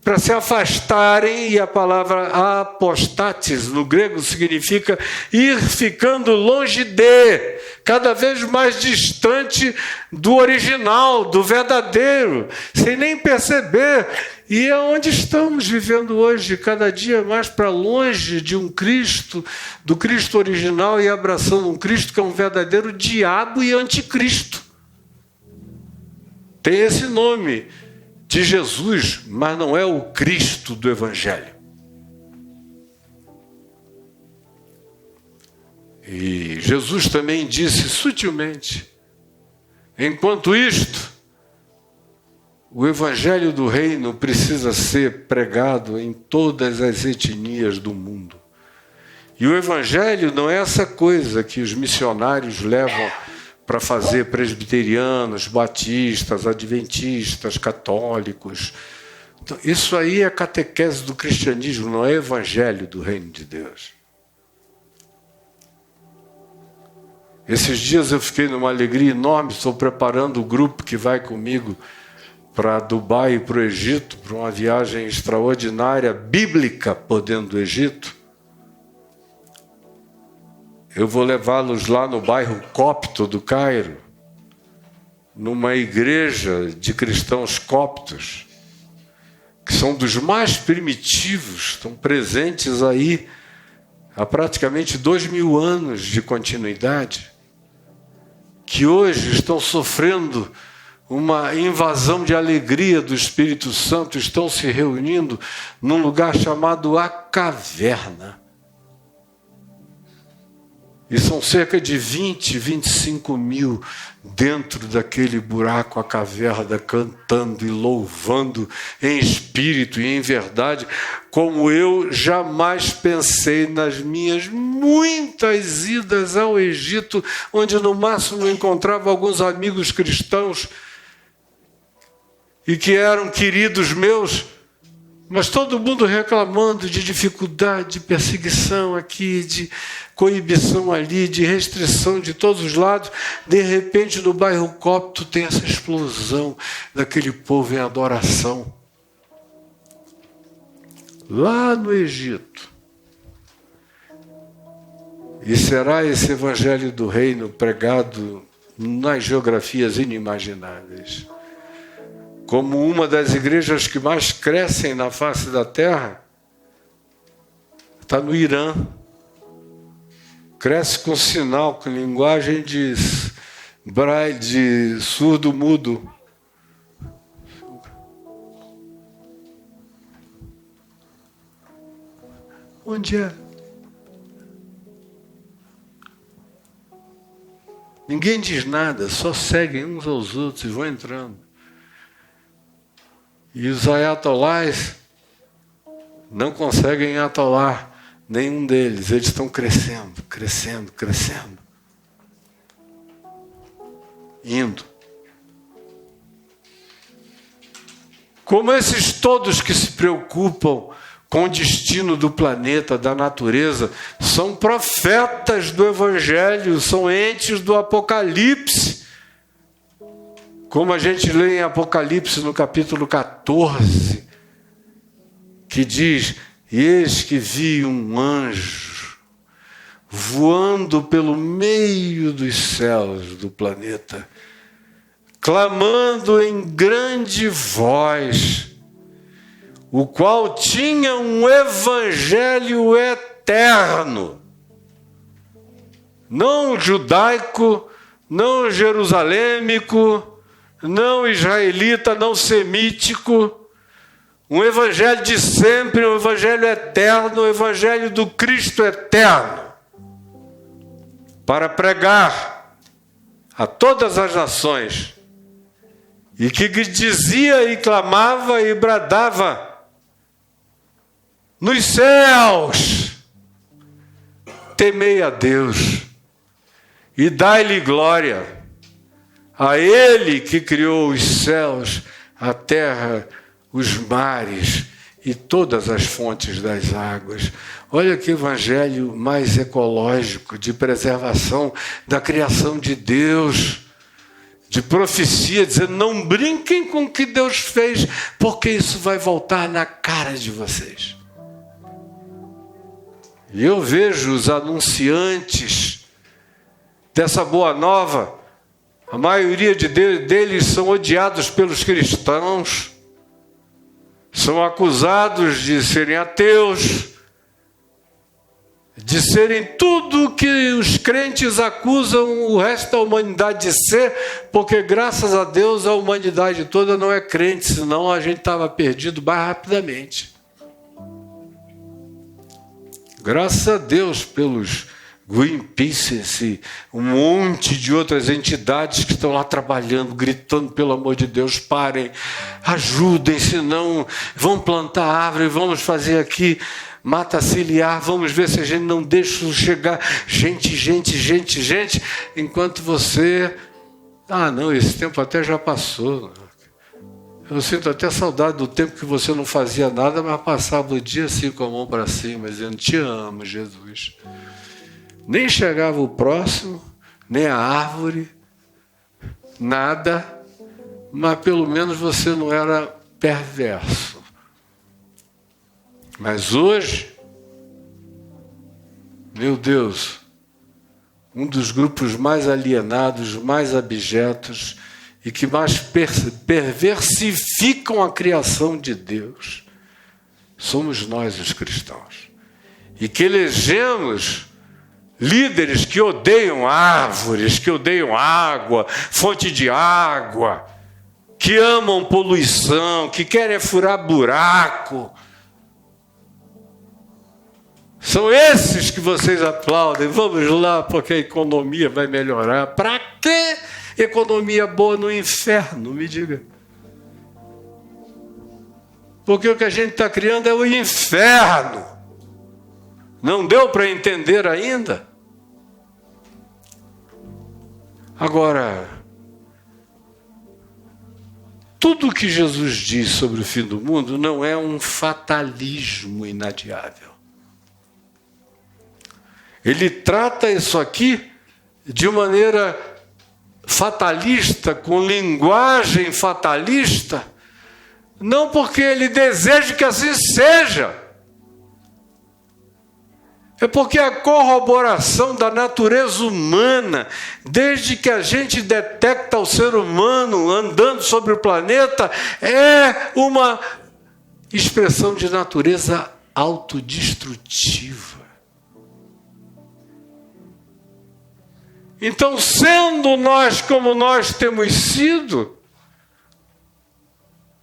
para se afastarem. E a palavra apostates no grego significa ir ficando longe de, cada vez mais distante do original, do verdadeiro, sem nem perceber. E é onde estamos vivendo hoje, cada dia mais para longe de um Cristo, do Cristo original, e abraçando um Cristo que é um verdadeiro diabo e anticristo. Tem esse nome de Jesus, mas não é o Cristo do Evangelho. E Jesus também disse sutilmente: enquanto isto, o Evangelho do Reino precisa ser pregado em todas as etnias do mundo. E o Evangelho não é essa coisa que os missionários levam para fazer presbiterianos, batistas, adventistas, católicos. Então, isso aí é catequese do cristianismo, não é Evangelho do Reino de Deus. Esses dias eu fiquei numa alegria enorme, estou preparando o grupo que vai comigo para Dubai e para o Egito, para uma viagem extraordinária, bíblica, por dentro do Egito. Eu vou levá-los lá no bairro copto do Cairo, numa igreja de cristãos coptos, que são dos mais primitivos, estão presentes aí há praticamente 2000 anos de continuidade, que hoje estão sofrendo uma invasão de alegria do Espírito Santo, estão se reunindo num lugar chamado A Caverna. E são cerca de 20, 25 mil dentro daquele buraco, a caverna, cantando e louvando em espírito e em verdade, como eu jamais pensei nas minhas muitas idas ao Egito, onde no máximo eu encontrava alguns amigos cristãos e que eram queridos meus, mas todo mundo reclamando de dificuldade, de perseguição aqui, de coibição ali, de restrição de todos os lados. De repente, no bairro copto tem essa explosão daquele povo em adoração. Lá no Egito. E será esse evangelho do reino pregado nas geografias inimagináveis. Como uma das igrejas que mais crescem na face da terra, está no Irã. Cresce com sinal, com linguagem de braille, de surdo-mudo. Onde é? Ninguém diz nada, só seguem uns aos outros e vão entrando. E os ayatolás não conseguem atolar nenhum deles. Eles estão crescendo, crescendo, crescendo. Indo. Como esses todos que se preocupam com o destino do planeta, da natureza, são profetas do Evangelho, são entes do Apocalipse. Como a gente lê em Apocalipse no capítulo 14, que diz: eis que vi um anjo voando pelo meio dos céus do planeta, clamando em grande voz, o qual tinha um evangelho eterno, não judaico, não jerusalêmico, não israelita, não semítico, um evangelho de sempre, um evangelho eterno, o evangelho do Cristo eterno, para pregar a todas as nações, e que dizia e clamava e bradava nos céus: temei a Deus e dai-lhe glória, a Ele que criou os céus, a terra, os mares e todas as fontes das águas. Olha que evangelho mais ecológico, de preservação da criação de Deus, de profecia, dizendo: não brinquem com o que Deus fez, porque isso vai voltar na cara de vocês. E eu vejo os anunciantes dessa boa nova, a maioria deles são odiados pelos cristãos, são acusados de serem ateus, de serem tudo que os crentes acusam o resto da humanidade de ser, porque graças a Deus a humanidade toda não é crente, senão a gente estava perdido mais rapidamente. Graças a Deus pelos Greenpeace, um monte de outras entidades que estão lá trabalhando, gritando: pelo amor de Deus, parem, ajudem, senão vão plantar árvore, vamos fazer aqui mata ciliar, vamos ver se a gente não deixa chegar gente, enquanto você... não, esse tempo até já passou. Eu sinto até saudade do tempo que você não fazia nada, mas passava o dia assim com a mão para cima, dizendo: te amo, Jesus. Nem chegava o próximo, nem a árvore, nada, mas pelo menos você não era perverso. Mas hoje, meu Deus, um dos grupos mais alienados, mais abjetos e que mais perversificam a criação de Deus, somos nós, os cristãos. E que elegemos líderes que odeiam árvores, que odeiam água, fonte de água, que amam poluição, que querem furar buraco. São esses que vocês aplaudem. Vamos lá, porque a economia vai melhorar. Para que economia boa no inferno? Me diga. Porque o que a gente está criando é o inferno. Não deu para entender ainda? Agora, tudo o que Jesus diz sobre o fim do mundo não é um fatalismo inadiável. Ele trata isso aqui de maneira fatalista, com linguagem fatalista, não porque ele deseja que assim seja, é porque a corroboração da natureza humana, desde que a gente detecta o ser humano andando sobre o planeta, é uma expressão de natureza autodestrutiva. Então, sendo nós como nós temos sido,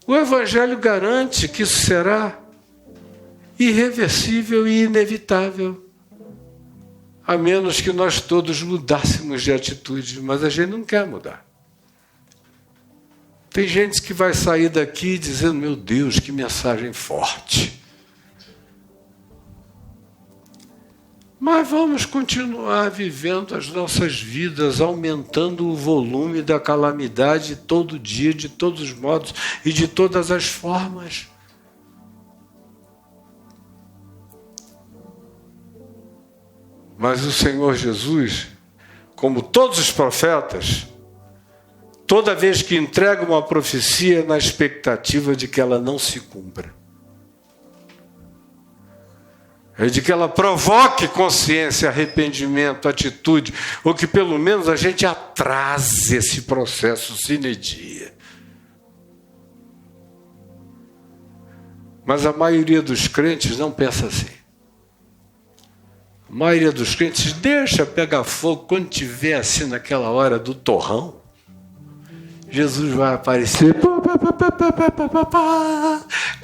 o Evangelho garante que isso será irreversível e inevitável, a menos que nós todos mudássemos de atitude, mas a gente não quer mudar. Tem gente que vai sair daqui dizendo: meu Deus, que mensagem forte. Mas vamos continuar vivendo as nossas vidas, aumentando o volume da calamidade todo dia, de todos os modos e de todas as formas. Mas o Senhor Jesus, como todos os profetas, toda vez que entrega uma profecia, na expectativa de que ela não se cumpra. É de que ela provoque consciência, arrependimento, atitude, ou que pelo menos a gente atrase esse processo sine die. Mas a maioria dos crentes não pensa assim. A maioria dos crentes deixa pegar fogo quando tiver assim naquela hora do torrão. Jesus vai aparecer com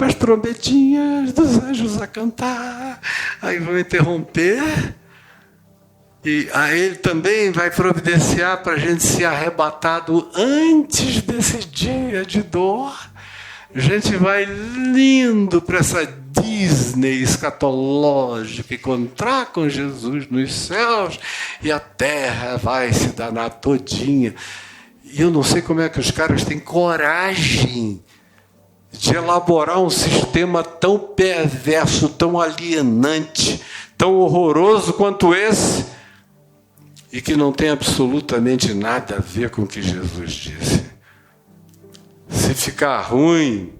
as trombetinhas dos anjos a cantar. Aí vão interromper. E aí ele também vai providenciar para a gente ser arrebatado antes desse dia de dor. A gente vai lindo para essa Disney escatológica, encontrar com Jesus nos céus e a terra vai se danar todinha. E eu não sei como é que os caras têm coragem de elaborar um sistema tão perverso, tão alienante, tão horroroso quanto esse, e que não tem absolutamente nada a ver com o que Jesus disse. Se ficar ruim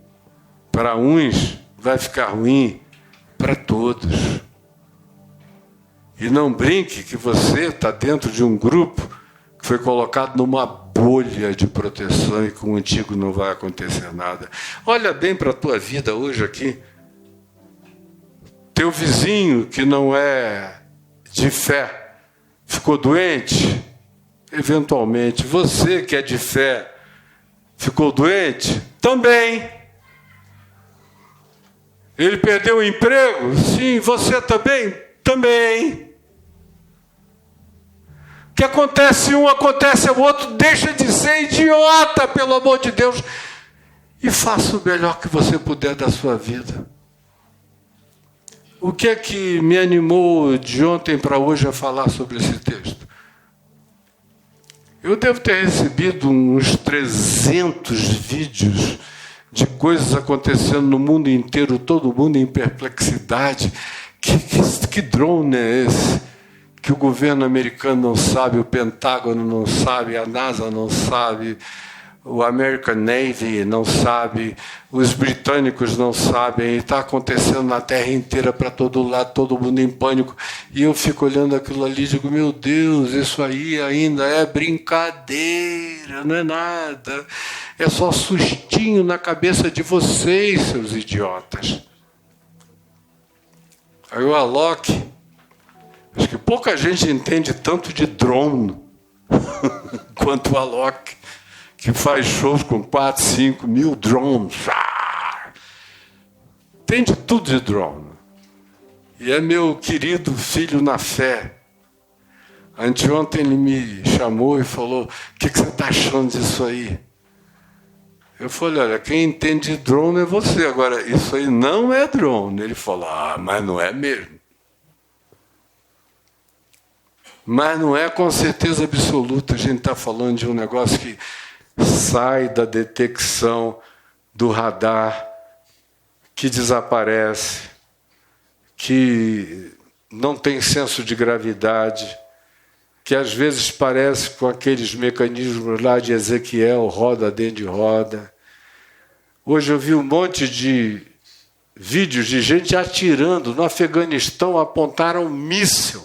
para uns, vai ficar ruim para todos. E não brinque que você está dentro de um grupo que foi colocado numa bolha de proteção e com o antigo não vai acontecer nada. Olha bem para a tua vida hoje aqui. Teu vizinho que não é de fé ficou doente? Eventualmente. Você que é de fé ficou doente? Também. Ele perdeu o emprego? Sim. Você também? Também. O que acontece um, acontece ao outro. Deixa de ser idiota, pelo amor de Deus, e faça o melhor que você puder da sua vida. O que é que me animou de ontem para hoje a falar sobre esse texto? Eu devo ter recebido uns 300 vídeos de coisas acontecendo no mundo inteiro, todo mundo em perplexidade. Que drone é esse? Que o governo americano não sabe, o Pentágono não sabe, a NASA não sabe, o American Navy não sabe, os britânicos não sabem, e está acontecendo na Terra inteira, para todo lado, todo mundo em pânico. E eu fico olhando aquilo ali e digo, meu Deus, isso aí ainda é brincadeira, não é nada. É só sustinho na cabeça de vocês, seus idiotas. Aí o Alok, acho que pouca gente entende tanto de drone quanto o Alok, que faz shows com 4, 5 mil drones. Tem de tudo de drone. E é meu querido filho na fé. Anteontem ele me chamou e falou, o que você está achando disso aí? Eu falei, olha, quem entende de drone é você. Agora, isso aí não é drone. Ele falou, mas não é mesmo. Mas não é com certeza absoluta. A gente está falando de um negócio que sai da detecção do radar, que desaparece, que não tem senso de gravidade, que às vezes parece com aqueles mecanismos lá de Ezequiel, roda dentro de roda. Hoje eu vi um monte de vídeos de gente atirando. No Afeganistão apontaram um míssil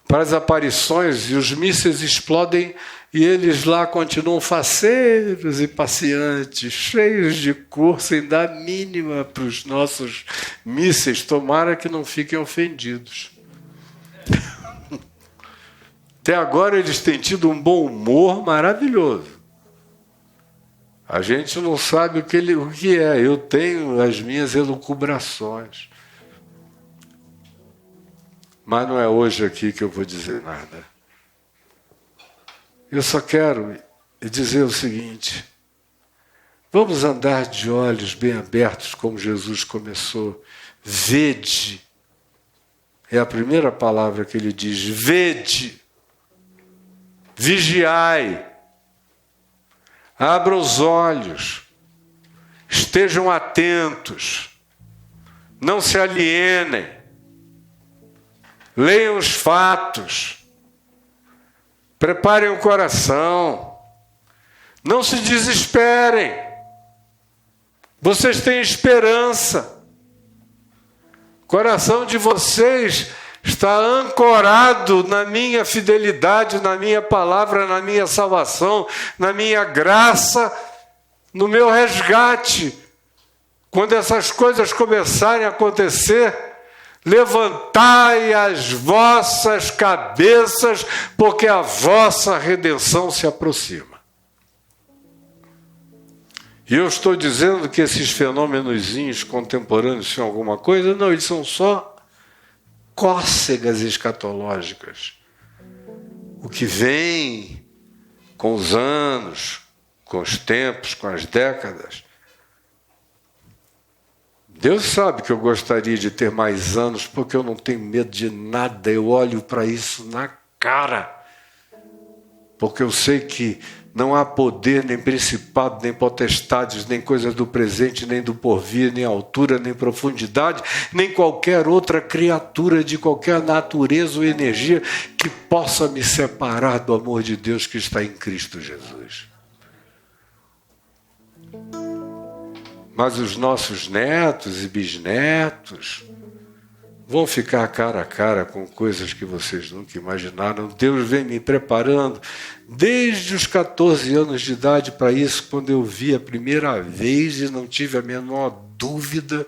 para as aparições, e os mísseis explodem e eles lá continuam faceiros e passeantes, cheios de cor, sem dar mínima para os nossos mísseis. Tomara que não fiquem ofendidos. Até agora eles têm tido um bom humor maravilhoso. A gente não sabe o que é. Eu tenho as minhas elucubrações. Mas não é hoje aqui que eu vou dizer nada. Eu só quero dizer o seguinte: vamos andar de olhos bem abertos, como Jesus começou. Vede É a primeira palavra que ele diz: vede, vigiai, abra os olhos, estejam atentos, não se alienem, leiam os fatos, preparem o coração, não se desesperem, vocês têm esperança, o coração de vocês está ancorado na minha fidelidade, na minha palavra, na minha salvação, na minha graça, no meu resgate. Quando essas coisas começarem a acontecer, levantai as vossas cabeças, porque a vossa redenção se aproxima. E eu estou dizendo que esses fenômenos contemporâneos são alguma coisa? Não, eles são só cócegas escatológicas. O que vem com os anos, com os tempos, com as décadas. Deus sabe que eu gostaria de ter mais anos, porque eu não tenho medo de nada, eu olho para isso na cara. Porque eu sei que não há poder, nem principado, nem potestades, nem coisas do presente, nem do porvir, nem altura, nem profundidade, nem qualquer outra criatura de qualquer natureza ou energia que possa me separar do amor de Deus que está em Cristo Jesus. Mas os nossos netos e bisnetos vão ficar cara a cara com coisas que vocês nunca imaginaram. Deus vem me preparando desde os 14 anos de idade para isso, quando eu vi a primeira vez e não tive a menor dúvida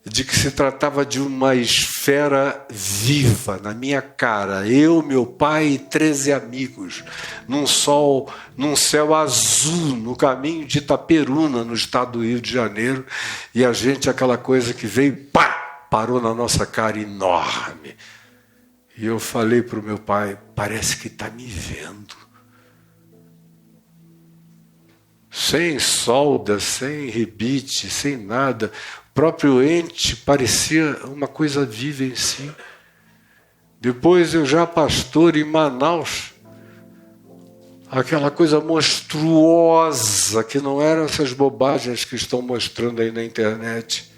de que se tratava de uma esfera viva na minha cara. Eu, meu pai e 13 amigos, num céu azul, no caminho de Itaperuna, no estado do Rio de Janeiro, e a gente, aquela coisa que veio, pá! Parou na nossa cara enorme. E eu falei para o meu pai, parece que está me vendo. Sem solda, sem rebite, sem nada. O próprio ente parecia uma coisa viva em si. Depois eu já pastor em Manaus, aquela coisa monstruosa, que não eram essas bobagens que estão mostrando aí na internet.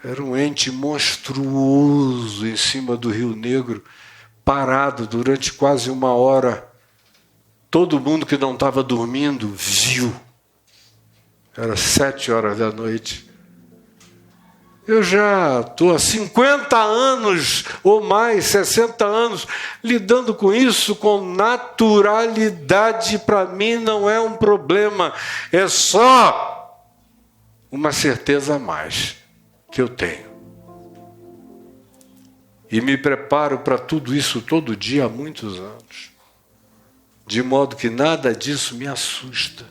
Era um ente monstruoso em cima do Rio Negro, parado durante quase 1 hora. Todo mundo que não estava dormindo viu. Era 7 horas da noite. Eu já estou há 50 anos ou mais, 60 anos, lidando com isso com naturalidade. Para mim não é um problema, é só uma certeza a mais que eu tenho. E me preparo para tudo isso todo dia há muitos anos. De modo que nada disso me assusta.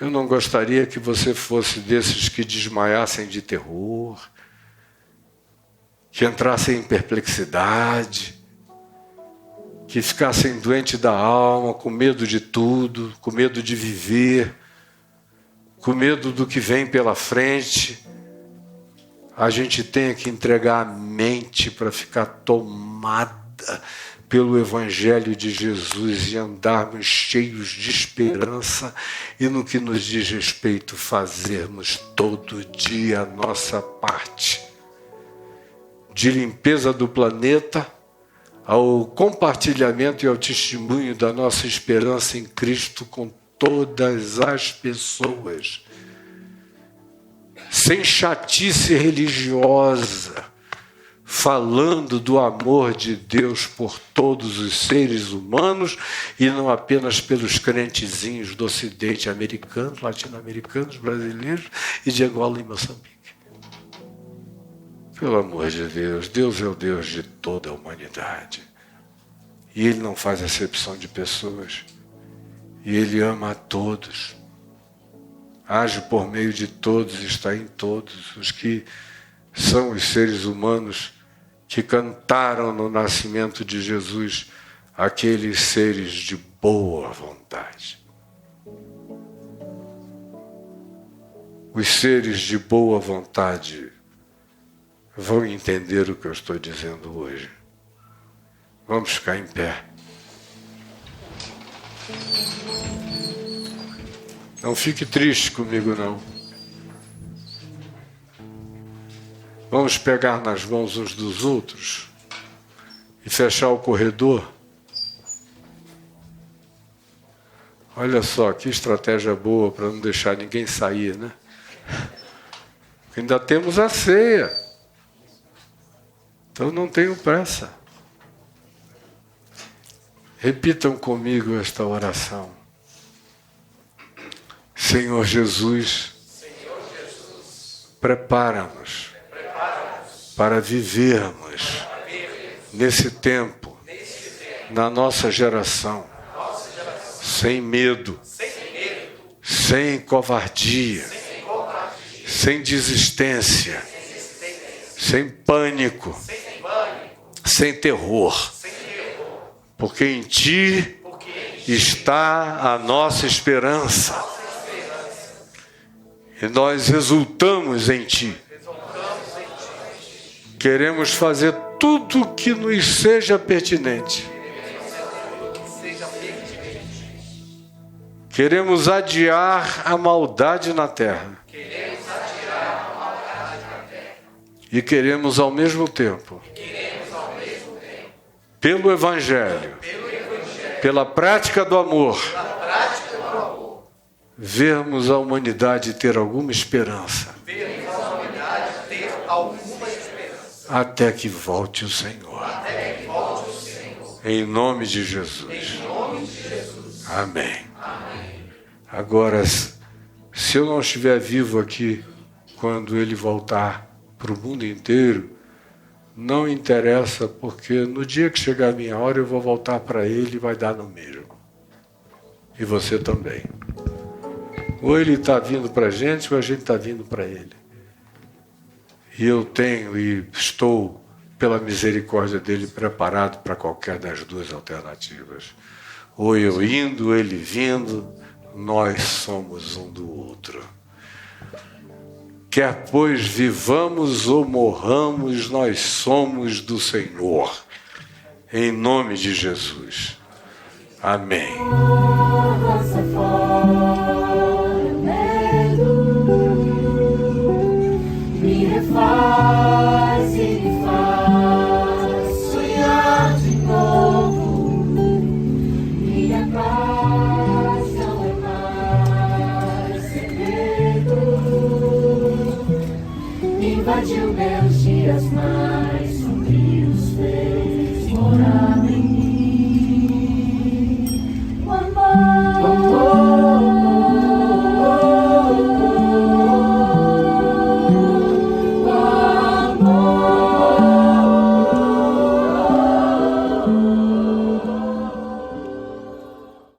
Eu não gostaria que você fosse desses que desmaiassem de terror, que entrassem em perplexidade, que ficassem doentes da alma, com medo de tudo, com medo de viver, com medo do que vem pela frente. A gente tem que entregar a mente para ficar tomada pelo Evangelho de Jesus e andarmos cheios de esperança e, no que nos diz respeito, fazermos todo dia a nossa parte de limpeza do planeta, ao compartilhamento e ao testemunho da nossa esperança em Cristo com todas as pessoas, sem chatice religiosa, falando do amor de Deus por todos os seres humanos e não apenas pelos crentezinhos do Ocidente americano, latino-americanos, brasileiros e de Angola e Moçambique. Pelo amor de Deus, Deus é o Deus de toda a humanidade. E Ele não faz acepção de pessoas. E Ele ama a todos. Age por meio de todos, está em todos. Os que são os seres humanos que cantaram no nascimento de Jesus, aqueles seres de boa vontade. Os seres de boa vontade vão entender o que eu estou dizendo hoje. Vamos ficar em pé. Não fique triste comigo, não. Vamos pegar nas mãos uns dos outros e fechar o corredor. Olha só, que estratégia boa para não deixar ninguém sair, né? Ainda temos a ceia. Então não tenho pressa. Repitam comigo esta oração. Senhor Jesus, prepara-nos para vivermos nesse tempo, na nossa geração, sem medo, sem covardia, sem desistência, sem pânico, sem terror, porque em Ti está a nossa esperança e nós exultamos em Ti. Queremos fazer tudo o que nos seja pertinente. Queremos adiar a maldade na terra. E queremos ao mesmo tempo, pelo Evangelho, pela prática do amor, vermos a humanidade ter alguma esperança. Até que volte o Senhor. Em nome de Jesus. Amém. Agora, se eu não estiver vivo aqui quando Ele voltar para o mundo inteiro, não interessa, porque no dia que chegar a minha hora eu vou voltar para Ele e vai dar no mesmo. E você também. Ou Ele está vindo para a gente, ou a gente está vindo para Ele. E eu tenho e estou, pela misericórdia dEle, preparado para qualquer das duas alternativas. Ou eu indo, Ele vindo, nós somos um do outro. Quer pois vivamos ou morramos, nós somos do Senhor. Em nome de Jesus. Amém.